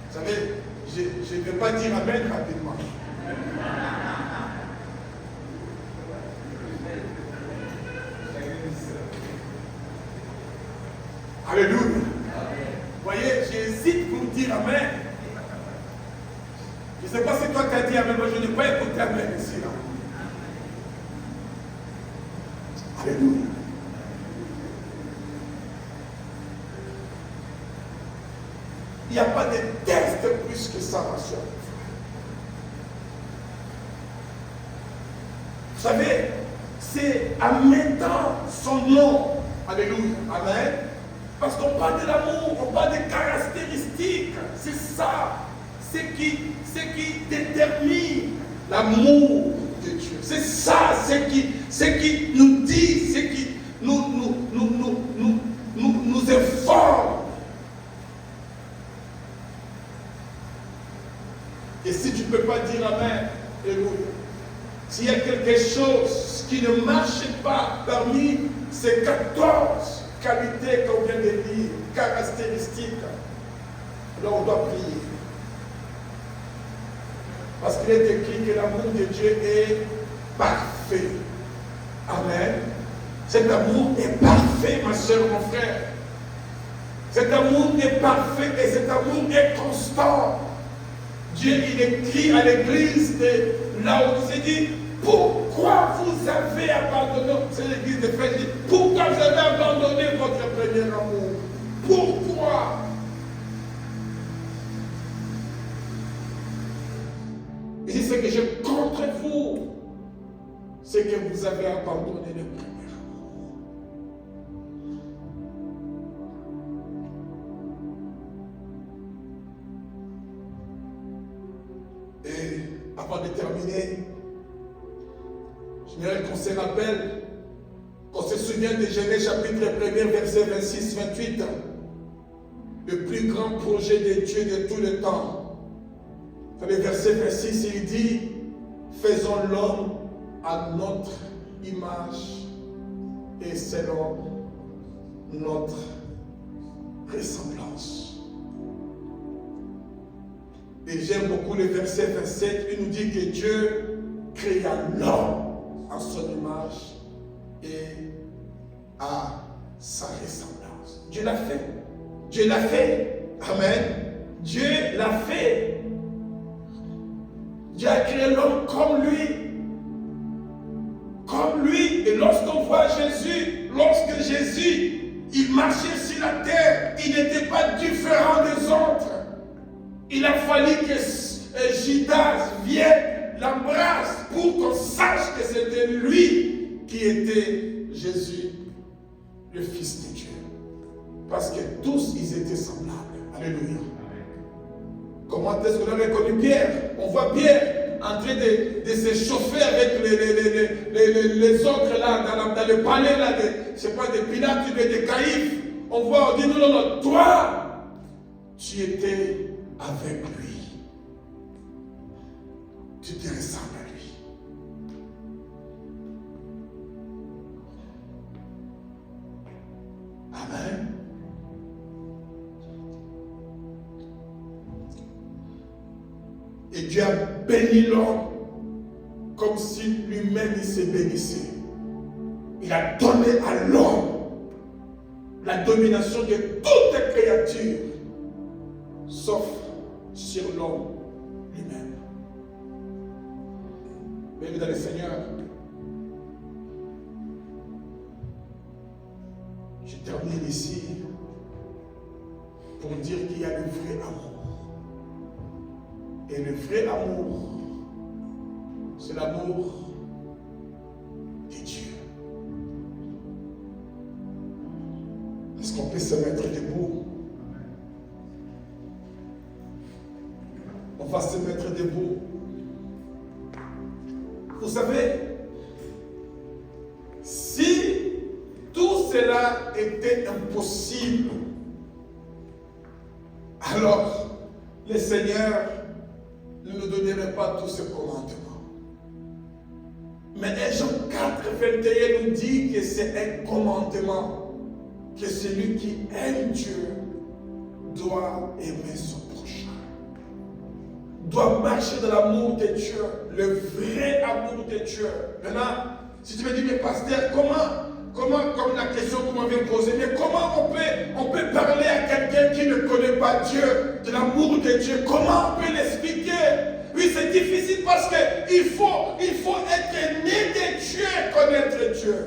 Vous savez, je ne vais pas dire amen rapidement. Alléluia. Vous voyez, j'hésite pour dire amen. Je ne sais pas si toi tu as dit amen, mais je n'ai pas écouté amen ici. Là. Alléluia. Il n'y a pas de test plus que ça, ma soeur. Vous savez, c'est en mettant son nom. Alléluia. Amen. Parce qu'on parle de l'amour, on parle des caractéristiques. C'est ça. Ce qui détermine l'amour de Dieu. C'est ça, ce qui nous dit, ce qui nous informe. Et si tu ne peux pas dire amen, alléluia. S'il y a quelque chose qui ne marche pas parmi ces 14 qualités qu'on vient de lire, caractéristiques, alors on doit prier. Parce qu'il est écrit que l'amour de Dieu est parfait. Amen. Cet amour est parfait, ma soeur, mon frère. Cet amour est parfait et cet amour est constant. Dieu, il écrit à l'église de Laodicée, dit, pourquoi vous avez abandonné, c'est l'église de Fès, dit, pourquoi vous avez abandonné votre premier amour? Pourquoi? Il dit, ce que j'ai contre vous, c'est que vous avez abandonné le premier amour. Et avant de terminer, j'aimerais qu'on se rappelle, qu'on se souvient de Genèse chapitre 1er, verset 26-28, le plus grand projet de Dieu de tout le temps. Dans le verset 26, il dit, faisons l'homme à notre image et selon notre ressemblance. Et j'aime beaucoup le verset 27, il nous dit que Dieu créa l'homme à son image et à sa ressemblance. Dieu l'a fait. Dieu l'a fait. Amen. Dieu l'a fait. Dieu a créé l'homme comme lui. Comme lui. Et lorsqu'on voit Jésus, lorsque Jésus, il marchait sur la terre, il n'était pas différent des autres. Il a fallu que Judas vienne, l'embrasse pour qu'on sache que c'était lui qui était Jésus, le Fils de Dieu. Parce que tous, ils étaient semblables. Alléluia. Comment est-ce qu'on a reconnu Pierre? On voit Pierre en train de se chauffer avec les autres là, dans le palais là, je ne sais pas, de Pilate, de Caïphe. On voit, on dit non, non, non, toi, tu étais avec lui. Tu te ressembles à lui. Amen. Et Dieu a béni l'homme comme si lui-même il se bénissait. Il a donné à l'homme la domination de toute créature, sauf sur l'homme lui-même. Bienvenue dans le Seigneur. Je termine ici pour dire qu'il y a le vrai amour. Et le vrai amour, c'est l'amour de Dieu. Est-ce qu'on peut se mettre debout? On va se mettre debout. Vous savez, si tout cela était impossible, alors le Seigneur ne nous donnerait pas tous ce commandements. Mais 1 Jean 4, 21 nous dit que c'est un commandement, que celui qui aime Dieu doit aimer son prochain, doit marcher dans l'amour de Dieu, le vrai amour de Dieu. Maintenant, si tu me dis, mais pasteur, comme la question que vous m'avez posée, mais comment on peut parler à quelqu'un qui ne connaît pas Dieu, de l'amour de Dieu, comment on peut l'expliquer? Oui, c'est difficile parce qu'il faut être né de Dieu et connaître Dieu.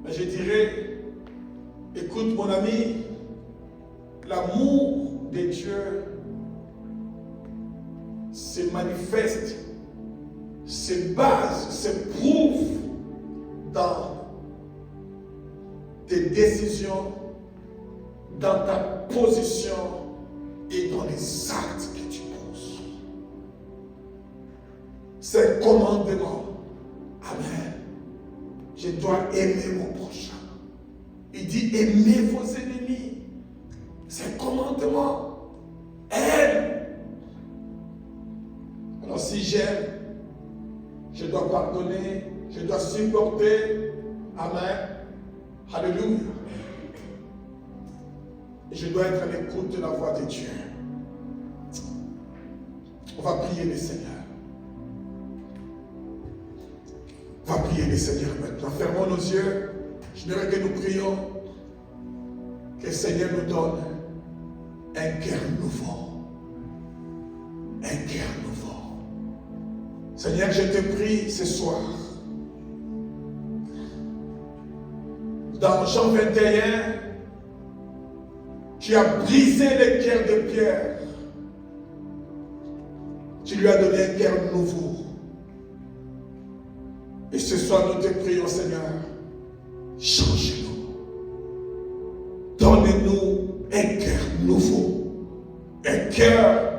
Mais je dirais, écoute mon ami, l'amour de Dieu se manifeste, se base, se prouve dans tes décisions, dans ta position et dans les actes que tu poses. C'est un commandement. Amen. Je dois aimer mon prochain. Il dit aimez vos ennemis. C'est un commandement. Aime. Alors si j'aime, je dois pardonner, je dois supporter. Amen. Alléluia. Et je dois être à l'écoute de la voix de Dieu. On va prier le Seigneur. On va prier le Seigneur maintenant. Fermons nos yeux. Je voudrais que nous prions que le Seigneur nous donne un cœur nouveau. Un cœur nouveau. Seigneur, je te prie ce soir. Dans Jean 21, tu as brisé le cœur de Pierre. Tu lui as donné un cœur nouveau. Et ce soir, nous te prions, Seigneur, change-nous. Donne-nous un cœur nouveau. Un cœur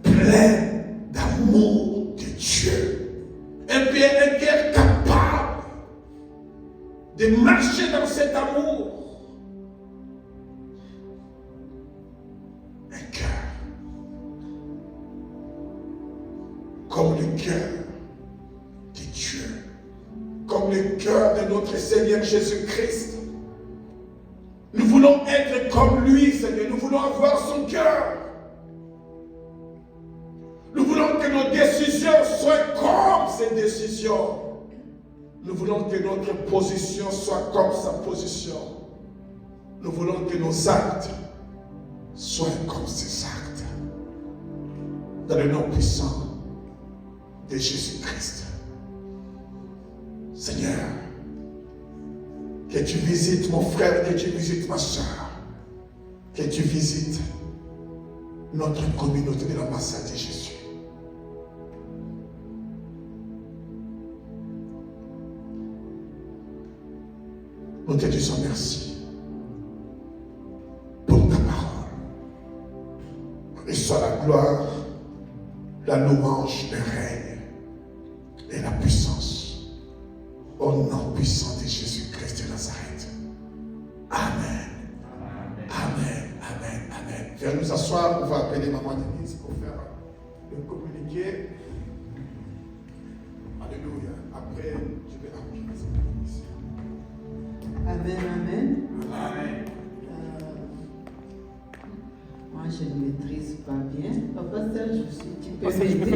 plein d'amour de Dieu. Un cœur capable de marcher dans cet amour. Un cœur comme le cœur de Dieu, comme le cœur de notre Seigneur Jésus-Christ. Nous voulons être comme lui, Seigneur. Nous voulons avoir son cœur. Nous voulons que nos décisions soient comme ses décisions. Nous voulons que notre position soit comme sa position. Nous voulons que nos actes soient comme ses actes. Dans le nom puissant de Jésus-Christ. Seigneur, que tu visites mon frère, que tu visites ma soeur, que tu visites notre communauté de l'ambassade de Jésus. Nous te disons merci pour ta parole. Reçois la gloire, la louange, le règne et la puissance. Au nom puissant de Jésus-Christ de Nazareth. Amen. Amen. Amen. Amen. Viens nous asseoir. On va appeler maman Denise pour faire le communiqué. Alléluia. Après, je vais appeler ici. Amen, amen. Amen. Moi, je ne maîtrise pas bien. Papa, tu peux m'aider.